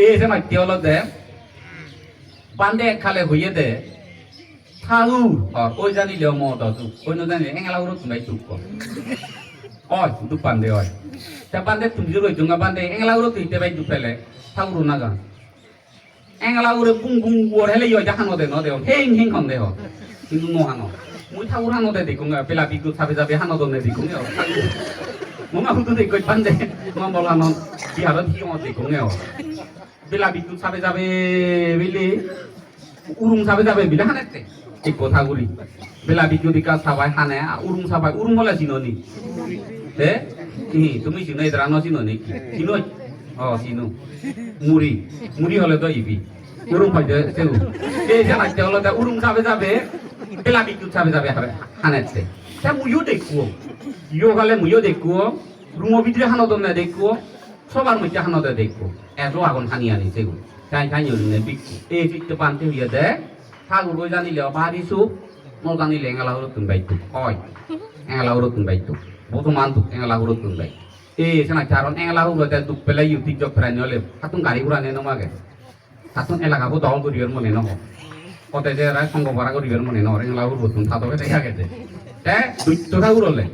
এই যে মাইতে হলদে বান্দে খালে হইয়ে দে ঠাউ আর ওই জানিলে মদ তু ওই ন জানি এঙ্গালাউর তুমাই তুক ওই তুক বান্দে ওই তা বান্দে তুমি যে রই জঙ্গা বান্দে এঙ্গালাউর তুইতে বাই দুপেলে ঠাউর না গান এঙ্গালাউরে বুং বুং ওর হেলে ইয় জাহানো দে ন দে হেং হেং হন দে কিন্তু ন হানো মুই ঠাউর হানো দে দেখুং পেলা বিকু সাবে যাবে হানো দনে দেখুং মমা হুতু দে কই বান্দে মম বলানো বিহারত কি মত দেখুং পেলা বিকু সাবে যাবে বিলি উরুং সাবে যাবে বিলে হানেতে এই কথাগুলি বেলা বিকু দিকা সাবাই হানে উরুং সাবাই উরুং হলে চিননি হে কি তুমি চিনো এদরা ন চিনো নি চিনো চিনো মুড়ি মুড়ি হলে তো ইবি urung hojde seu e jana jolo da urung যাবে পেলা বিদ্যুৎ যাবে হানেছে তা মুইও দেখুও ইও গলে মুইও দেখুও রুমো ভিতরে হানদন না দেখুও সবার মধ্যে হানদে দেখুও এত আগুন হানি আনি সেগু তাই তাই ইউনে বিকু এই চিত্তে পান্তে হইয়া দে থাগুর বই জানিলে বাড়ি সুপ মল জানিলে এঙ্গালা হলো তুমি বাইতু হয় এঙ্গালা হলো তুমি বাইতু বর্তমান তু এঙ্গালা হলো তুমি বাই এই সেনা কারণ এঙ্গালা হলো তে দুপ পেলাই ইউ টিকটক ফ্রেন্ড হলে হাতুন গাড়ি ঘোড়া নে নমাগে হাতুন এলাকাবো দল করিয়র মনে নহ কতে যে রায় সঙ্গ ভাড়া করিবেন মনে নহ এঙ্গালা হলো তুমি থাতকে দেখা গেছে তে দুইত্ব থাগুর হলে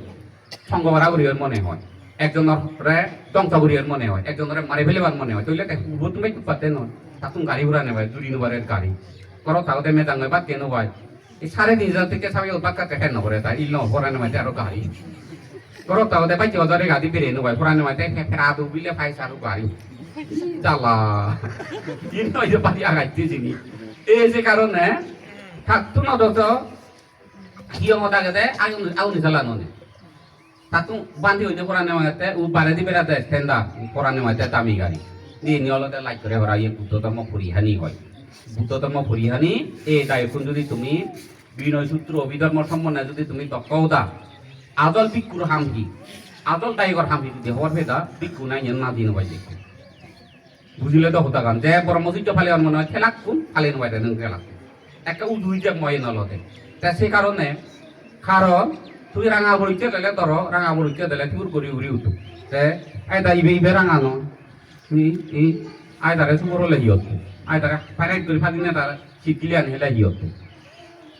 সঙ্গ ভাড়া করিবেন মনে হয় একজনের দংশ করিবেন মনে হয় একজনের মারি ফেলিবার মনে হয় তইলে তুমি পাতে নয় হাতুন গাড়ি ঘোড়া নেবাই জুড়ি নেবারের গাড়ি করো তাহলে মেজাং নয় বাদ কেন ভাই এই 3.5 থেকে সাবি বাক্কা কেন নবরে তাই ইল নবরে নয় আরো গাড়ি করো তাহলে বাই 4000 গাড়ি বেরে নয় পুরানো মাইতে ফেরা দু বিলে পয়সা আরো গাড়ি জ্বালা ইন নয় যে বাড়ি আগাইতে জিনি এই যে কারণে থাকতো না তো কিয় মতা গেতে আউনি চালানো নে তাতু বান্ধি হইতে পুরানো মাইতে ও বারে দি বেরাতে ঠেন্দা পুরানো মাইতে দামি গাড়ি নি নিয়লতে লাইক করে ভরা ইয়ে বুদ্ধতম পরিহানি হয় বুদ্ধতম পরিহানি এই দায়খন যদি তুমি বিনয় সূত্র অভিধর্ম সম্বন্ধে যদি তুমি দক্ষ আদল বিক্ষুর হামকি আদল দায়গর হামকি যদি হওয়ার ফেদা বিক্ষু নাই না দিন বাই দেখো বুঝলে তো হতা গান যে পরমসিদ্ধ ফালে মনে হয় খেলাক কোন ফালে নয় নং খেলাক একটা উদুই যে ময় নলতে তা সে কারণে কারণ তুই রাঙা বড়িতে দিলে ধরো রাঙা বড়িতে দিলে তুই করি উড়ি উঠু যে আইদা ইবে রাঙা ন ই আইদারে সুবর লাগিয়ত আইদারে ফাইনাইট করে ফাদিনে তার শিকিলিয়ান হেলা হিয়ত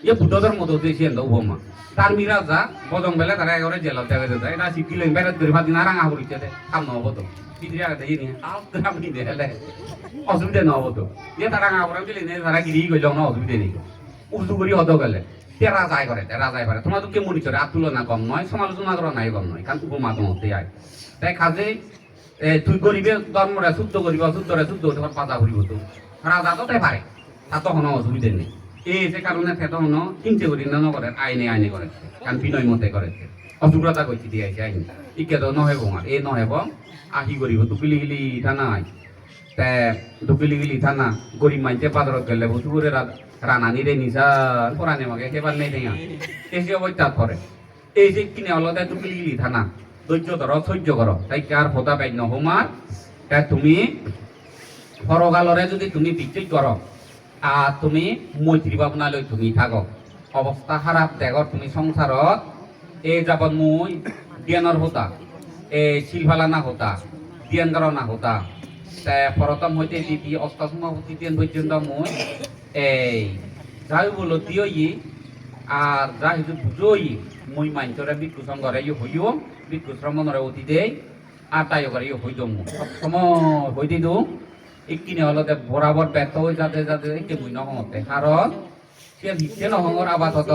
ইয়ে বুদ্ধদের মতো দেশি এন্দ উপমা তার মিরাজা বজং বেলে তারা এগরে জেলা দেবে যায় না শিকিলে বেরাত করে ফাদিনা রাঙা বড়িতে দে কাম ন হবো তো বিদ্রিয়া দেই নি আপ নি দে হেলে অসুবিধা ন হবো তো ইয়ে তারা রাঙা বড় দিলে নে তারা গিরি গইল না অসুবিধা নেই উর্দু করি হদ গেলে তে রাজাই করে তোমার তো কে মরি করে আতুলনা কম নয় সমালোচনা করা নাই কম নয় কারণ উপমা তো মতে আয় তাই কাজে তুই গরিবে ধর্মরে শুদ্ধ করিব শুদ্ধরে শুদ্ধ হতে পাতা করিব তো রাজা তো তাই পারে তা তখন অসুবিধা নেই এই যে কারণে সে তখন চিন্তা করি না করে আইনে করে কারণ বিনয় মতে করেছে অসুবিধা করছি দিয়েছে আইন ইকে তো নহব আর এই নহব আহি করিব দুকিলি গিলি থানায় তে দুকিলি গিলি থানা গরিব মাইতে বাজারত গেলে বসুরে রানানি রে নিশা পরানে মাকে সেবার নেই দেয়া এসে অবৈত্যাগ করে এই যে কিনে অলদে দুকিলি গিলি থানা ধৈর্য ধরো সহ্য করো তাই কার ফোটা পাই নহমার তুমি সরকালরে যদি তুমি বিক্রি করো আর তুমি মৈত্রী ভাবনালৈ তুমি থাকো অবস্থা খারাপ দেখো তুমি সংসারত এই যাবত মই জ্ঞানৰ হতা এই শিলফালা না হতা জ্ঞানগর না হতা প্রথম হইতে দিদি অষ্টম তৃতীয় পর্যন্ত মই এই যাই বলো দিয়ই আর যা হইতে বুঝই মই মাইনতরে বিক্ষু সংঘরে হইও বিক্ষু শ্রমণরে অতি দেই আর তাই করে হইত সময় হইতে দিও একদিনে হলতে বরাবর ব্যর্থ হয়ে যাতে একে মুই নহতে কারণ সে ভিক্ষে নহর আবাদ হত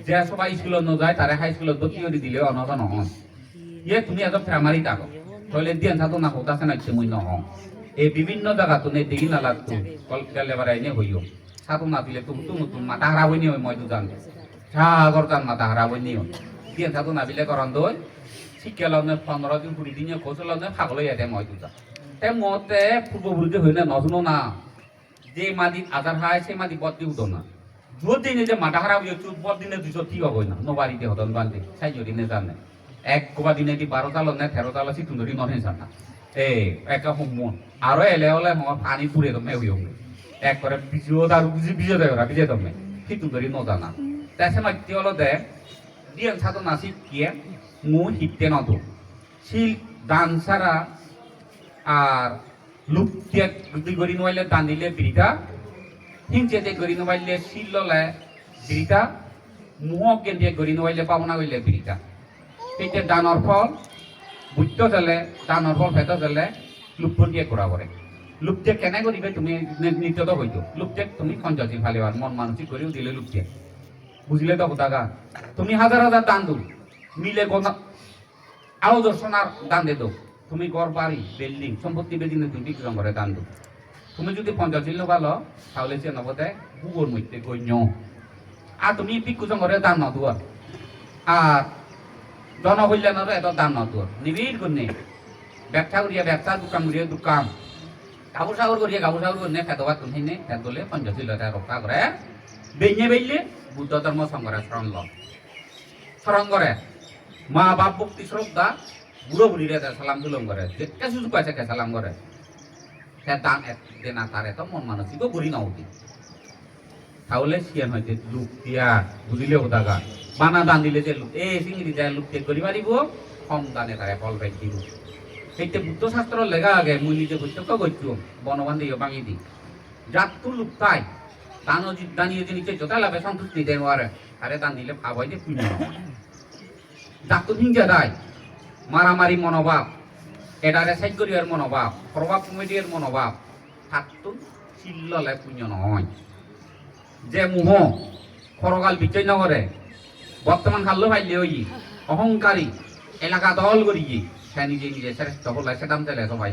যে সবাই স্কুলত নযায় তারে হাই স্কুলত ভর্তি করে দিলে অনত নহন ইয়ে তুমি এত প্রাইমারি থাকো তাহলে দিয়ান থাকো না হতাছে না মুই নহ এই বিভিন্ন জায়গা তুমি দেখি না লাগতো কলকাতা এবার আইনে হইও সাধু না দিলে তুমি তুমি মাথা হারা হইনি হয় মই তো জান সাগর জান মাথা হারা হইনি হয় দিয়ান থাকো না বিলে করন দই শিক্ষা লনে 15 দিন 20 দিন খোঁজ লনে ফাগল হয়ে যায় মই তো জান তে মতে পূর্বপুরুষে হইলে নজনো না যে মাদি আধার হায় সে মাদি বদলি উঠো না দিনে যে মাথা খারাপ হয়েছে বদ দিনে 200 ঠিক হবে না নবারিতে হতন বান্ধে সাই দিনে জানে এক কোবা দিনে দি 12 তাল না 13 তাল সিটুন ধরি নহে জানা এই একা হুমন আরো এলে হলে পানি পুরে তুমি হইও এক করে বিজো আর বিজো দেওয়া বিজে তুমি সিটুন ধরি ন জানা তাছে মাইতে হলো দে দিয়ান ছাতো নাসি কিয়ে মু হিতে নতো শিল দান সারা আর লুকতে যদি গরি নইলে দান দিলে বিরিটা হিংচেতে গরি নইলে শিল ললে বিরিটা মুহক কেন্দ্রে গরি নইলে পাওনা হইলে বিরিটা এইটা দানর ফল বুঝতে চলে দানর ফল ফেতো চলে লুপ্ত দিয়ে করা করে লুপ্তে কেনে করিবে তুমি নিত্য হইতো লুপ্তে তুমি সঞ্চয় ফালিবার মন মানসিক করিও দিলে লুপ্তে বুঝলে তো কথা তুমি হাজার হাজার দান দো মিলে কোন আরো দর্শনার দান দে দো তুমি ঘর বাড়ি বিল্ডিং সম্পত্তি বেদিনে তুমি বিক্রম করে দান দো তুমি যদি 50 ছিল ভালো তাহলে সে নবতে গুগর মধ্যে গণ্য আর তুমি বিক্রম করে দান না দুয়ার আর জনকল্যাণের এত দান না দুয়ার নিবিড় গুণে ব্যবসা করিয়া ব্যবসা দোকান করিয়া দোকান কাপড় সাগর করিয়ে খেতবা তুমি নে খেত বলে পঞ্চশীল রক্ষা করে বেঞ্জে বেইলে বুদ্ধ ধর্ম সংগ্রহ স্মরণ করে মা বাপ ভক্তি শ্রদ্ধা বুড়ো বুড়িরে সালাম তুলম করে যেটা সুযোগ পাইছে সালাম করে দান দেনা তারে তো মন মানসিকও করি না উঠি তাহলে সিয়ান হইতে লুক দিয়া বুঝিলে ওদাগা বানা দান দিলে যে লুক এই চিংড়ি যায় লুক টেক করি পারিব কম দানে তারে ফল পাই দিব সেইটা বুদ্ধ শাস্ত্র লেখা আগে মুই নিজে প্রত্যক্ষ করছো বনবান দিয়ে ভাঙি দি যাত তো লুক তাই দানও দানিয়ে যে নিচে জোতা লাভে সন্তুষ্টি দেন আরে দান দিলে ভাব হয় যে পুণ্য যাত তো হিংসা দেয় মারামারি মনোভাব এটারে সাইড করিয়ার মনোভাব প্রভাব কমিটির মনোভাব থাকতো চিল্ললে পুণ্য নয় যে মোহ খরকাল বিচয় নগরে বর্তমান খাল্লো পাইলে ওই অহংকারী এলাকা দল করি সে নিজে নিজে শ্রেষ্ঠ হলে সেটাম চাইলে সবাই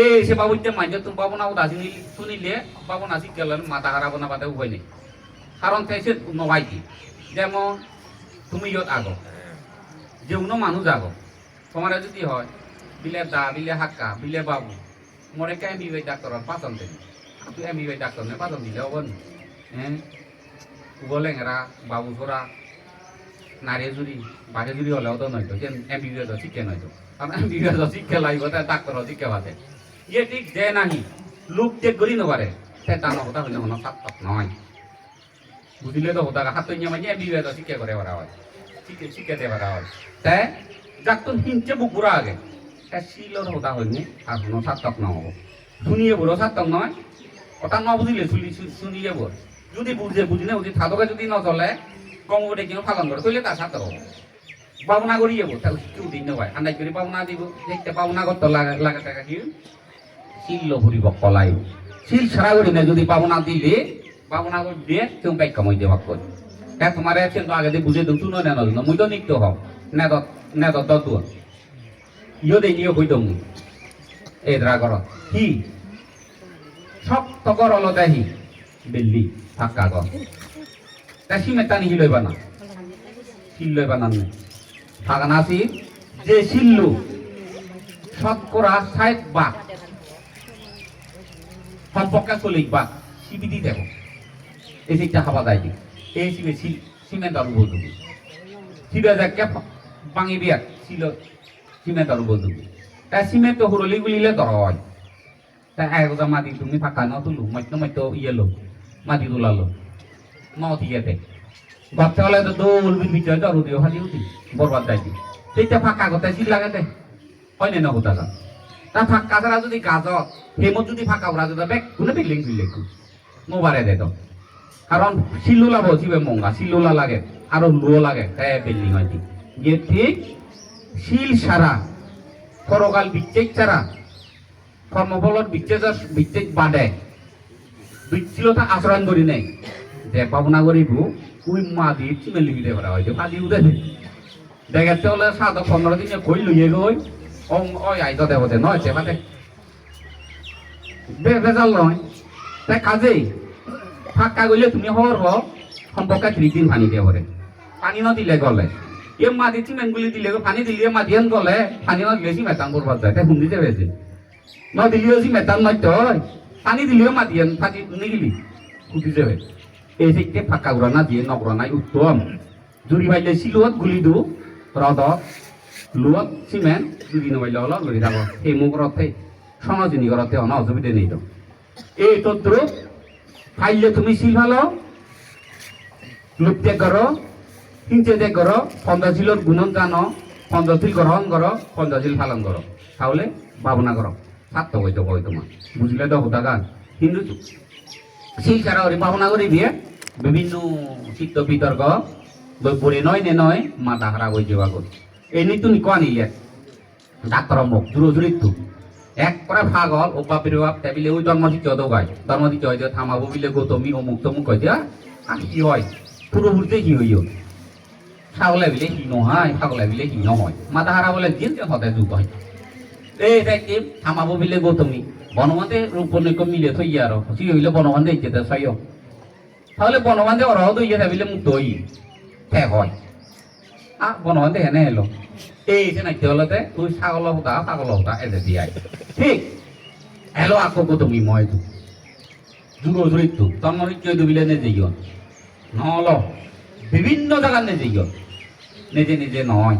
এই সে বাবুতে মাইজে তুমি পাবো না দাসি শুনিলে পাবো না শিক্ষালেন মাথা খারাপ না পাতে উপায় নেই কারণ সে নবাই কি যেমন তুমি ইয়ত আগ যে উনো মানুষ আগ তোমার যদি হয় বিলে দা বিলে হাক্কা বিলে বাবু মরে কে এমবিবাই ডাক্তার পাচন দেন তুই এমবিবাই ডাক্তার নে পাচন দিলে হবন হ্যাঁ উগলেঙেরা বাবু ছোড়া নারী জুড়ি বাঘে জুড়ি হলেও তো নয়তো যে এমবিবিএস শিক্ষা নয়তো কারণ এমবিবিএস শিক্ষা লাগবে তাই ডাক্তার শিক্ষা পাতে ইয়ে ঠিক যে নাহি লোক চেক করি নবারে সে টানা কথা হইলে মনে সার্থক নয় বুঝিলে তো হতা হাত মানে এমবিবিএস শিক্ষা করে বেড়া হয় শিক্ষা দিয়ে বেড়া হয় তাই ডাক্তার হিংসে বুকুরা আগে শিলর হতা হয়নি আর কোনো সার্থক নহব শুনিয়ে বড় সার্থক নয় ওটা ন বুঝিলে শুনিয়ে বল যদি বুঝিলে যদি থাদকে যদি নচলে কমরে কিন্তু পালন করে তৈলে তার সাথে হবো পাওনা করিয়ে কেউ দিন নেবাই আন্দাজ করে পাওনা দিব দেখতে পাওনা করতে লাগে টাকা কি শিল ভরিব কলাই শিল ছাড়া করি না যদি পাওনা দিলে পাওনা করে দিয়ে কেউ বাইক কামাই দেওয়া করি হ্যাঁ তোমার কিন্তু আগে দিয়ে বুঝে দিও শুনো নেন মুই তো নিত্য হও নেত দত ইয়ে দেই নিয়ে হইত মুই এই দ্রা কর কি শক্ত কর অলদাহি বেল্লি ফাঁকা কর সিমেন্টানি হিলইবা না শিল্লইবা না ফাগানাসি যে শিল্লু শতকরা ৬০ ভাগ সম্পর্কে ৪০ ভাগ সিবিদি দেব এই সিটটা হাবা যায় দি এই সিমেন্ট আর বলবি সিবে যাকে ভাঙি বিয়া ছিল সিমেন্ট আর বলবি তা সিমেন্ট হুরলি গুলিলে দর হয় তা একদা মাটি তুমি ফাঁকা ন তুলু মধ্য ইয়েলো মাটি তুলালো নদিয়েতে বাচ্চা হলে তো দোল বিচয় তো রুদিও খালি উঠি বরবাদ যাইতি সেইটা ফাঁকা কথা চিল লাগাতে হয় না হতা তা ফাঁকা ছাড়া যদি গাজত হেমত যদি ফাঁকা ওরা যদি বেগ কোনে বিল্ডিং মোবারে দে তো কারণ শিলুলা বসিবে মঙ্গা শিলুলা লাগে আরো লো লাগে তাই বিল্ডিং হয়তি যে ঠিক শিল সারা করকাল বিচ্ছেদ ছাড়া কর্মফলত বিচ্ছেদ বাদে বিচ্ছিলতা আচরণ করি নাই যে পাবনা করিব ওই মা দিয়ে চিমেলি মিলে করা হয়েছে ফাঁদি উঠে দেখাতে হলে ৭-১৫ দিনে কই লইয়ে গই ওই আইত দেবতে নয় সে মাতে বেজাল নয় তাই কাজেই ফাঁকা গলে তুমি হর সম্পর্কে ৩০ দিন পানি দিয়ে পরে পানি নদিলে গলে এ মাটি চিমেন্টগুলি দিলে পানি দিলে মাটিয়ান গলে পানি নদিলে চিমেটান করবার যায় তাই শুনিতে পেয়েছে নদিলেও চিমেটান নয় তয় পানি দিলেও মাটিয়ান ফাঁকি নিগিলি ফুটি যাবে এই থেকে ফাঁকা উড়ানা দিয়ে নগরানাই উত্তম জুড়ি পাইলে শিলুয়াত গুলি দিও রদত লুয়াত সিমেন্ট জুড়ি নবাইলে হল গড়ি থাকো সেই মুখ রথে সনজিনী করতে অন অসুবিধা নেই তো এই তদ্রুপ খাইলে তুমি শিল ভালো লুপ্তে করো হিংসে দে করো পঞ্চশীলর গুণন জানো পঞ্চশীল গ্রহণ করো পঞ্চশীল পালন করো তাহলে ভাবনা করো সার্থক হইতো কই তোমার বুঝলে তো হতা গান কিন্তু শিল ছাড়া ওরে ভাবনা করে দিয়ে বিভিন্ন চিত্ত বিতর্ক বই নয় নে নয় মাথা খারাপ হয়ে যাওয়া করি এই নি তুমি কোয়া নিলে ডাক্তার মুখ জুড়ি এক করে ভাগ হল ও বাপের বাপ টেবিলে ওই ধর্মদিত্য দোগায় ধর্মদিত্য হয় যে থামাবো বিলে গৌতমী অমুক তমুক কয় দিয়া আর কি হয় পুরো ঘুরতে কি হইও ছাগলে বিলে কি নহয় ছাগলে বিলে কি নহয় মাথা খারাপ হলে দিন হতে যুগ হয় এই দেখি থামাবো বিলে গৌতমী বনমাতে রূপনৈক্য মিলে থই আর সি হইলে বনবান্ধে ইচ্ছেতে চাইও তাহলে বনবান্ধে অরহ দইয়ে থাকলে মুখ দই ঠেক হয় আ বনবান্ধে হেনে এলো এই যে নাইতে হলতে তুই ছাগল হতা এদে দিয়াই ঠিক এলো আকো তুমি মই তো জুড়ো জুড়িত তো তন্মরি কেউ দুবিলে নে যাইও নহল বিভিন্ন জায়গার নে যাইও নিজে নিজে নয়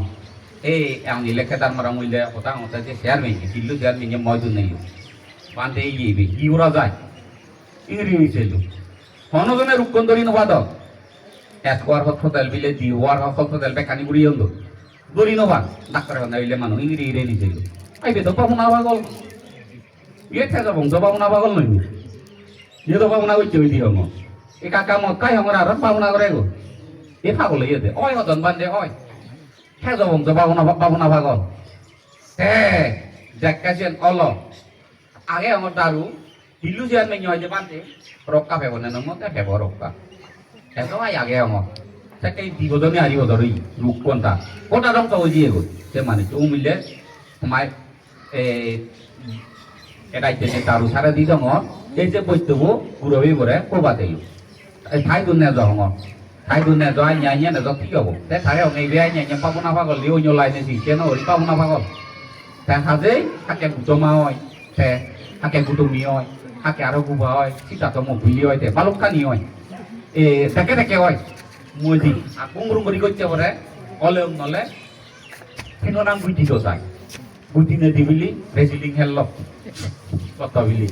এই এমন লেখাদার মারা মূল্যে ওটা ওটা যে শেয়ার মেয়ে দিল্লু শেয়ার মেয়ে মই তো নেই বান্ধে ইয়ে কি ওরা যায় ইংরি হয়েছিল হনজনের রূপকন্দরী নবাদ এত ওয়ার হসপিটাল বিলে দি ওয়ার হসপিটাল বেকানি গুড়ি হল দড়ি নবা ডাক্তার বানাইলে মানুষ ইংরি ইরে নিছিল আইবে তো পাবনা পাগল ইয়ে থেকে বংশ পাবনা পাগল নই ইয়ে তো পাবনা করছে ওই দিয়ে এ কাকা মত কাই আমার আর পাবনা করে গো এ পাগল ইয়ে দে ওই হতন বান্ধে ওই থেকে বংশ পাবনা পাগল হ্যাঁ দেখাছেন অল আগে আমার দারু দিল্লু যে মেয়ে হয়েছে বান্ধে রক্কা ফেব না মতে ফেব রক্কা এত আগে আমার তাকে বিপদনে হারিব ধরি রূপ কোনটা কোনটা রং তো দিয়ে গো সে মানে তো মিললে তোমার এটা যে দারু সারা দি দङ এই যে বৈতব গুরবি বরে কোবাতে এই ঠাই দুনিয়া দङ ঠাই দুনিয়া দয় ন্যায় না ঠিক হবো তাই ঠাই এই বে ন্যায় পাবনা পাগল লিও ñলাই নে কেন ওই পাবনা পাগল তাই হাজে হাকে গুতমা হয় তে হাকে গুতমি হয় হাকে আরো গুবা হয় সিটা তো মগুলি হয় তে বালুকানি হয় এ দেখে দেখে হয় মজি আকুং রুমরি করতে পারে অলেম নলে কিন্তু নাম বুঝি তো চাই বুঝি নে দিবিলি রেসিলিং হেলল কত বিলি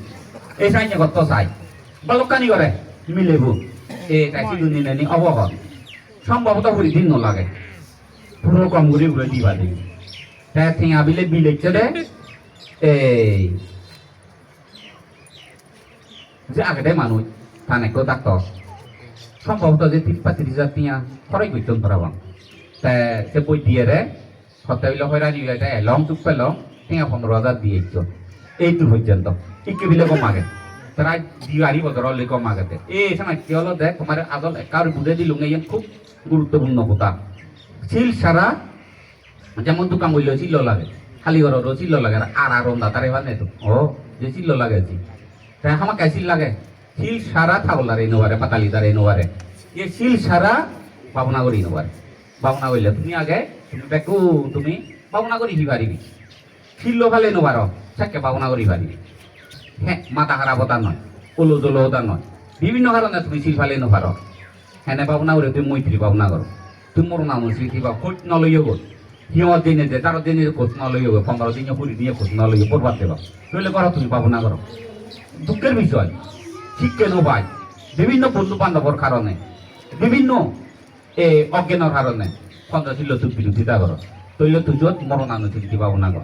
এই সাইনে কত চাই বালুকানি করে মিলেব এ কাছি দুনি নেনি অবহ সম্ভবত পুরি দিন নলাগে পুরো কম করে ঘুরে দিবা দিই তে থিয়া বিলে বিলেছে দে এই যে আগে মানুষ থানে কেউ ডাক্তার সম্ভবত যে ৩৫ টিয়া খরচ করতেন ধরাবান তা সে বই দিয়ে রে সপ্তাহ হয়রানি হয়ে লং চুপ পেলং টিয়া ১৫,০০০ দিয়েছ এইটু পর্যন্ত ইকে বিলে কম আগে তারা দিওয়ারি বছর হলে কম আগেতে এই সময় কি হলো দেখ তোমার আদল কারো বুঝে দিল খুব গুরুত্বপূর্ণ কথা শিল সারা যেমন দোকান বললো চিল্ল লাগে খালি ঘরেরও চিল্ল লাগে আর রন্ধা তার এবার নেই তো ও যে চিল্ল লাগে তাই আমার কে চিল লাগে শিল সারা থাকলার এই নোবারে পাতালি তার এই নোবারে এ শিল সারা ভাবনা করি নোবারে ভাবনা করলে তুমি আগে তুমি বেকু তুমি ভাবনা করি কি পারিবি শিল ফালে নোবার সাকে ভাবনা করি পারিবি হ্যাঁ মাথা খারাপ হতা নয় কলো জলো হতা নয় বিভিন্ন কারণে তুমি শিল ফালে নোপার হ্যাঁ ভাবনা করে তুমি মৈত্রী ভাবনা করো তুমি মোর নাম স্মৃতি বা খোঁজ নলইও গো সিংহ দিনে যে তার দিনে খোঁজ নলইও গো 15 দিনে 20 দিনে খোঁজ নলইও পড়বার দেবা নইলে করো তুমি ভাবনা করো দুঃখের বিষয় ঠিক কেন ভাই বিভিন্ন বন্ধু বান্ধবর কারণে বিভিন্ন অজ্ঞানের কারণে খন্দ ছিল তুই বিরোধিতা কর তৈল তুই যত মরণানুস্মৃতি ভাবনা কর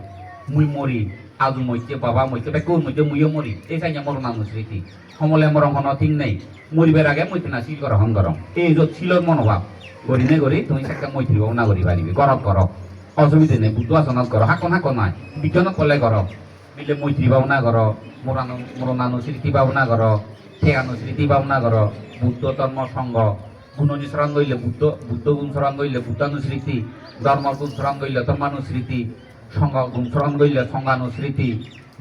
মুই মরি আজু মইতে বাবা মইতে বেকুর মইতে মুইও মরি এই চাই মরণানুস্মৃতি সমলে মরণ ঠিক নেই মরিবার আগে মইতে না শিল কর হন গরম এই যত শিলর মনোভাব করি নে করি তুমি সেটা মৈত্রী ভাবনা করি পারিবি করক করক অসুবিধা নেই বুদ্ধ আসনত কর হাকন হাকন নাই বিজ্ঞানত কলে কর মিলে মৈত্রী ভাবনা কর মরণানুস্মৃতি ভাবনা কর ঠেকানুস্মৃতি ভাবনা কর বুদ্ধ ধর্ম সংঘ গুণনুসরণ করলে বুদ্ধ গুণসরণ করলে বুদ্ধানুস্মৃতি ধর্ম গুণসরণ করলে ধর্মানুস্মৃতি সংঘ গুণসরণ করলে সংঘানুস্মৃতি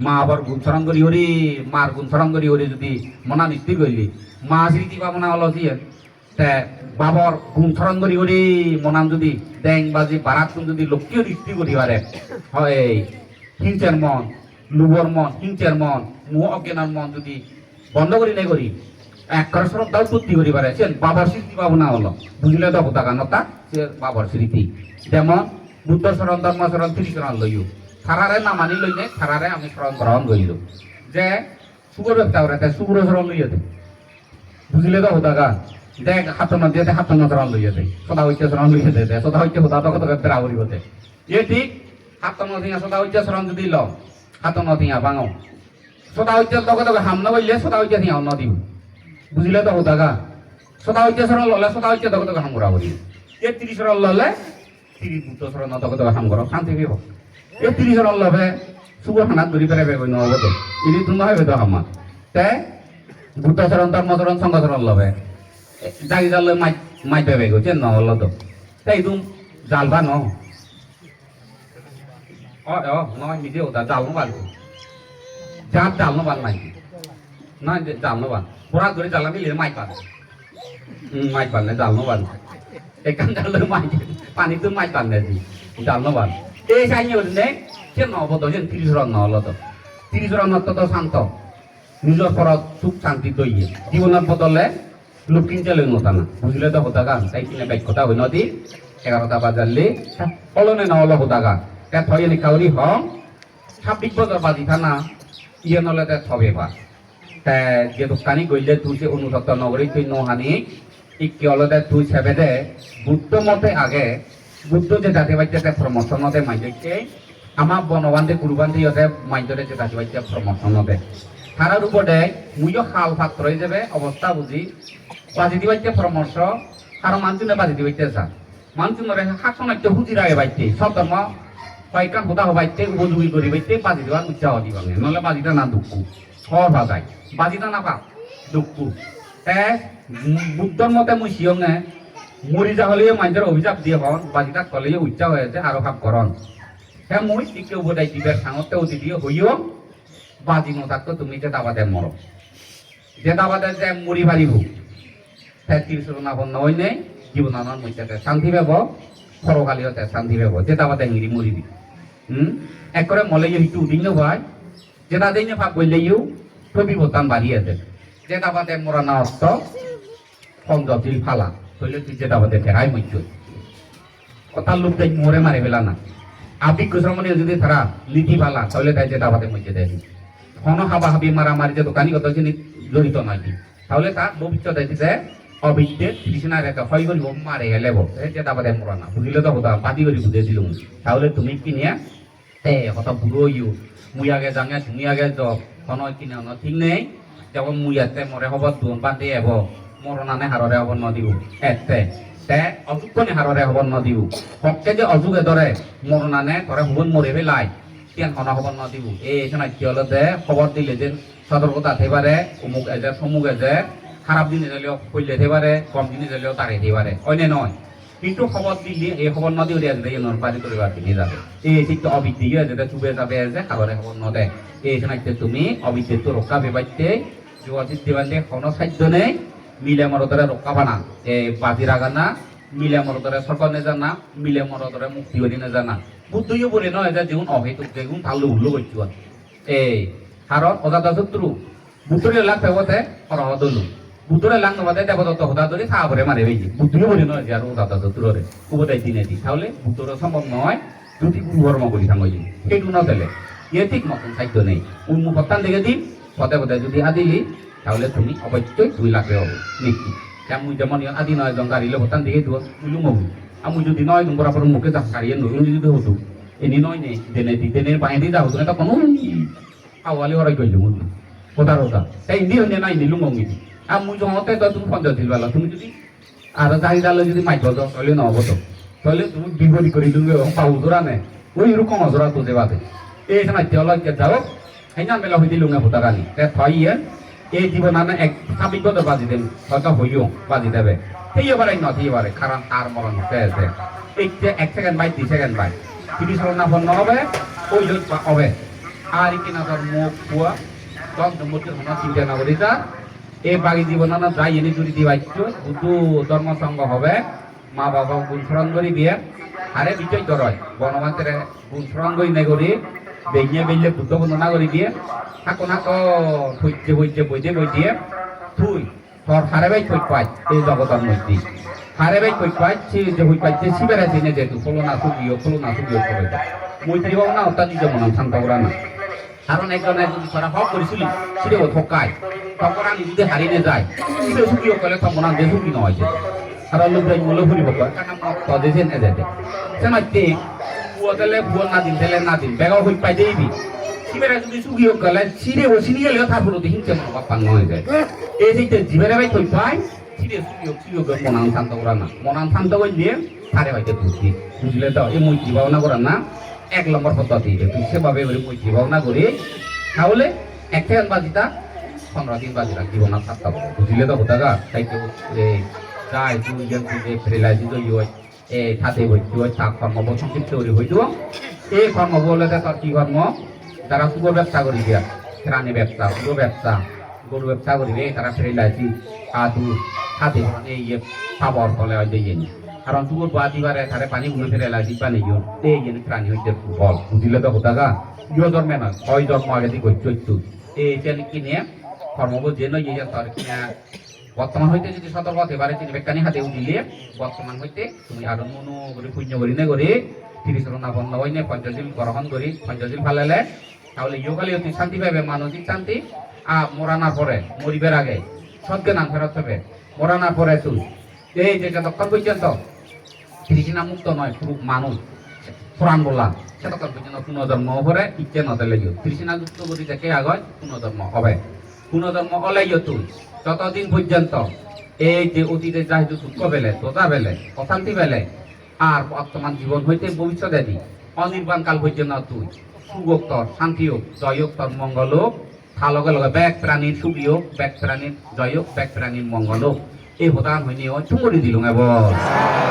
মা আবার গুণসরণ করি হরি মার গুণসরণ করি হরি যদি মনা নিস্থির করলি মা স্মৃতি ভাবনা হল দিয়ে তে বাবার গুণসরণ করি হরি মনাম যদি ড্যাং বাজি বারাত যদি লক্ষ্মীয় দৃষ্টি করি পারে হয় হিংসার মন লুবর মন হিংসার মন মোহ অজ্ঞানের মন যদি বন্ধ করি নাই করি একবার শ্রদ্ধাও সত্যি করি পারে সে বাবার স্মৃতি ভাবনা হলো বুঝলে তো কারণতা সে বাবার স্মৃতি যেমন বুদ্ধ শরণ ধর্ম শরণ ত্রিশরণ লইও সারারে না মানি লইলে সারারে আমি শরণ গ্রহণ করিল যে সুগর ব্যক্তা করে সুগুর শরণ লইয়া দে বুঝলে তো গান যে হাত ন দিয়ে হাত ন শরণ লইয়া দে সদা হইতে শরণ লইয়া দে সদা হইতে হুদা তো কত বেড়া করিব এ ঠিক হাত ন দিয়া সদা হইতে শরণ যদি ল হাত ন দিয়া ভাঙো সদা হইতে তকে হাম নইলে সদা হইতে দিয়া ন দিব বুঝলে তো গা সদা হইতে শরণ ললে সদা হইতে তকে হাম করা করি এ 30 শরণ ললে 30 বুদ্ধ শরণ তকে হাম করো শান্তি পেব এ 30 শরণ লবে সুগর হানাত ধরি পেরে পেব নহব ইনি তো নহয় বেদ হামা তে বুদ্ধ শরণ ধর্ম শরণ সংঘ শরণ লবে জাগি জালে মাই পেবে গো চেন নহল তো তাই তুমি জালবা ন নয় নিজে ওটা জাল নো বাল জাত জাল নো বাল নাই না জাল নো বাল পুরা ধরে জালা মিলে মাই পালে জাল নো বাল একান জাল মাই পানি তো মাই পালে দি জাল নো বাল এই সাইনি হলে চেন নহব তো চেন 30 রন নহল তো তিরিশৰ অন্তত শান্ত নিজৰ ঘৰত সুখ শান্তি দইয়ে জীৱনৰ বদলে লুকিনতে লৈ নতানা বুঝলে তো হোতাগান তাই কিনে বাক্যতা হই নদী 11টা বাজারলে অলনে না অল হোতাগা তে থইনি কাউরি হং 26 বছর বাজি থানা ইয়ে নলে তে থবে বা তে যে দোকানি গইলে তুই যে অনুসত্ত নগরী তুই নহানি ইকি অলদে তুই সেবে দে বুদ্ধ মতে আগে বুদ্ধ যে জাতি বাচ্চাতে প্রমোশনতে মাইজকে আমার বনবান্ধে গুরুবান্ধে ইয়তে মাইজরে যে জাতি বাচ্চা প্রমোশনতে তারার উপরে মুইও খাল পাত্র হিসেবে অবস্থা বুঝি বাজি দিবাইতে পরামর্শ আর মানুষজনে বাজি দিবাইতে চা মানুষজনের শাসন একটা হুজিরায় বাইতে সব ধর্ম কয়েকটা হোদা হবাইতে উপযোগী করি বাইতে বাজি দেওয়ার উৎসাহ দিবাঙে নহলে বাজিটা না দুঃখু সর ভাজায় বাজিটা না পা দুঃখু বুদ্ধর মতে মুই সিয়ঙে মরি যা হলেও মানুষের অভিশাপ দিয়ে হন বাজিটা কলেও উচ্চা হয়েছে আরো ভাব করন হ্যাঁ মুই টিকে উপদায় দিবের সাঙতে অতি দিয়ে হইও বাজি মতাকে তুমি যে দাবাদের মর যে দাবাদের যে মুড়ি ভারিব তিরিশনাপন নয় নেই জীবনানর মধ্যে শান্তি পাব সরকালীতে শান্তি পাব যে দাবাতে হিরি মরিবি একরে মলে হিটু উদিন ভাই যে তাদের ভাগ করলেও ছবি বোতাম বাড়িয়ে দে যে দাবাতে মরা না অর্থ পঞ্জতিল ফালা তৈলে তুই যে দাবাতে ফেরাই মধ্য কথার লোক তাই মরে মারে ফেলা না আবেগ গোস্বামী যদি তারা লিথি ফালা তাহলে তাই যে দাবাতে মধ্যে দেয় ঘন হাবা হাবি মারামারি যে দোকানিগত জিনিস জড়িত নয় তাহলে তার ভবিষ্যতে দিতে অবিদ্যে কৃষ্ণা রেখা হয় করি মারে হেলেব যে দাবাতে মরা না বুঝলে তো হতা বাদি করে বুঝে দিল তাহলে তুমি কিনিয়া হত বুড়ো ইউ মুই আগে জাঙে তুমি আগে যাও ঘন কিনে ঠিক নেই যেমন মুই এতে মরে হব দোন বাদে এব মরণানে হাররে হব নদিব এতে অযুগনে হাররে হব নদিব হকে যে অযুগে ধরে মরণানে ধরে হবন মরে ফেলাই কেন হন হব নদিব এই কি হলতে খবর দিলে যে সতর্কতা থেবারে অমুক এজে সমুক এজে খারাপ জিনিস হলেও করলে থেবারে কম জিনিস হলেও তারে থেবারে অন্য নয় কিন্তু খবর দিলে এই খবর নদী বাড়ি করিবার দিনে যাবে এই ঠিক অবিদ্যি যেটা চুবে যাবে যে হাররে খবর নদে এই তুমি অবিদ্যে তো রক্ষা পেবাইতে যোগাযোগ দিবান্তে কোনো সাধ্য নেই মিলে মরদরে রক্ষা বানা এই বাজির আগানা মিলে মরদরে সরকার নে জানা মিলে মরদরে মুক্তি হরি নে জানা বুদ্ধইও বলে নয় যে যেগুন অহেতুক যেগুন তাল্লু হুল্লু করছি এই হারত অজাদা শত্রু বুদ্ধরে লাগ পেবতে অরহদলু বুদ্ধরে লাগ নবাদে দেবদত্ত হতা ধরে সাহাবরে মারে বেজি বুদ্ধইও বলে নয় যে আর অজাদা শত্রুরে উপদায় দিনে দি তাহলে বুদ্ধর সম্ভব নয় দুটি গুরু ধর্ম করি থাঙ্গই সেইটো না পেলে ইয়ে ঠিক মতন সাধ্য নেই উন্মুখতান দেখে দিন পদে পদে যদি আদিলি তাহলে তুমি অবশ্যই 2 লাখ হবে নিশ্চিত আমি যেমন আদি নয় জন গাড়ি হতান দেখে দিব উলুমবু আমি যদি নয় নম্বর আপনার মুখে যা গাড়িয়ে নতুন যদি হতো এনে নয় নেই দেনে দি দেনের বাইরে যা হতো এটা কোনো আওয়ালি হরাই কইল মুন্ডু কথা রোদা তাই ইন্দি হইনে নাই নিলুমঙ্গি আমি জমতে তো তুমি পঞ্চায়েত দিলবালা তুমি যদি আর গাড়ি ডালে যদি মাইক দাও তাহলে নহব তো তাহলে তুমি বিপরীত করে দিলে পাউ ধরা নে ওই রকম অজরা তো দেবাতে এই সময় তেলকে যাও হেনা মেলা হইতে লুঙ্গা ফুটা গানি তে থইয়ে এই জীবনানে এক 26 বছর বাজি দেন হয়তো হইও বাজি দেবে সেইবারে নথিবারে কারণ তার মরণ হতে আছে এই যে 1 সেকেন্ড বাই 2 সেকেন্ড বাই তিনি সরনা ফোন হবে ওই লোক হবে আর কিনা ধর মুখ পুয়া দম মুখের হনা চিন্তা না করিতা এই বাকি জীবনানা যাই এনে জুড়ি দিবাইছ বুদ্ধ ধর্ম সঙ্গ হবে মা বাবা গুণস্মরণ করি দিয়ে আরে বিজয় ধরয় বনমান্তের গুণস্মরণ করি নাই করি বেগিয়ে বেগলে বুদ্ধ বন্দনা করি দিয়ে থাকো না তো হইতে হইতে বইতে বইতে তুই তোর হারে বাই কই পাই এই জগতের মধ্যে হারে বাই কই পাই যে হই পাইতে শিবের দিনে যেতু ফলো না সুবিও করে মই দিব না ওটা নিজে মন শান্ত করা না কারণ একজনে যদি সারা হক করেছিল সেটাও ঠকায় তখন আমি যদি হারিয়ে যায় সেটা সুবিও করলে তখন আর দেশু কি নয় আর লোক যাই মূল্য ফুরিব কারণ মত দেশে নে যেতে সেমাইতে বুয়া দিলে বুয়া না দিন বেগাও হই পাই দেইবি শিবেরা যদি সুগিও গেলে সিরে ও সিনি গেলে তারপর হিংসে মনোভাব পান হয়ে যায় এই যে জীবেরা ভাই কই পাই সিরে সুগিও মনান শান্ত করা না মনান শান্ত করে দিয়ে সারে ভাইতে বুঝি বুঝলে তো এই মই জীবনা করা না 1 নম্বর পদ্ধতি তুই সেভাবে মই জীবনা করি তাহলে 1 সেকেন্ড বাজিটা 15 দিন বাজি রাখবো না থাকতে বুঝলে তো হতা গা তাই তো যাই তুই যে ফ্রিলাইজি তো ইয় এই খাতে হইতো চাক কর্ম সংক্ষিপ্ত করে হইতো এই কর্ম বলে তোর কি কর্ম তারা শুভ ব্যবসা করি দিয়া প্রাণী ব্যবসা শুভ ব্যবসা গরু ব্যবসা করিবে তারা ফ্রিলাইজি আদু খাতে এই পাবর ফলে হয় দিয়ে কারণ তুই বাদিবারে তারে পানি গুলো ফেলে লাগি পানি গিয়ে এই প্রাণী হইতে বল বুঝলে তো হতা গা ইয় জন্মে নয় হয় জন্ম আগে দিকে চৈত্য এই যে কিনে কর্মবোধ যে নয় যে তার কিনা বর্তমান হইতে যদি সতর্ক হতে পারে তিনি বেকানি হাতে দিলে বর্তমান হইতে তুমি আরো মনো করে পুণ্য করি না করে তিরিশরণা বন্ধ হই না পঞ্চশীল গ্রহণ করি পঞ্চশীল ফালালে তাহলে ইয়োগালে অতি শান্তি পাবে মানসিক শান্তি আর মরানোর পরে মরিবের আগে সজ্ঞান ফেরত হবে মরানোর পরে তুই এই যে যতক্ষণ পর্যন্ত তৃষ্ণা মুক্ত নয় পুরো মানুষ প্রাণ বলা সেতক্ষণ পর্যন্ত পুনর্জন্ম করে ইচ্ছে নতে লাগিও তৃষ্ণা যুক্ত করি দেখে আগয় পুনর্জন্ম হবে পুনর্জন্ম অলাইও তুই যতদিন পর্যন্ত এই যে অতীতে যা কিছু দুঃখ পেলে তোতা পেলে অশান্তি পেলে আর বর্তমান জীবন হইতে ভবিষ্যতে দি অনির্বাণ কাল পর্যন্ত তুই সুগোক্তর শান্তি হোক জয় হোক তোর মঙ্গল হোক তার লগে লগে ব্যাগ প্রাণীর সুখী হোক ব্যাগ প্রাণীর জয় হোক ব্যাগ প্রাণীর মঙ্গল হোক এই প্রধান হইনি চুমরি দিলুম এবার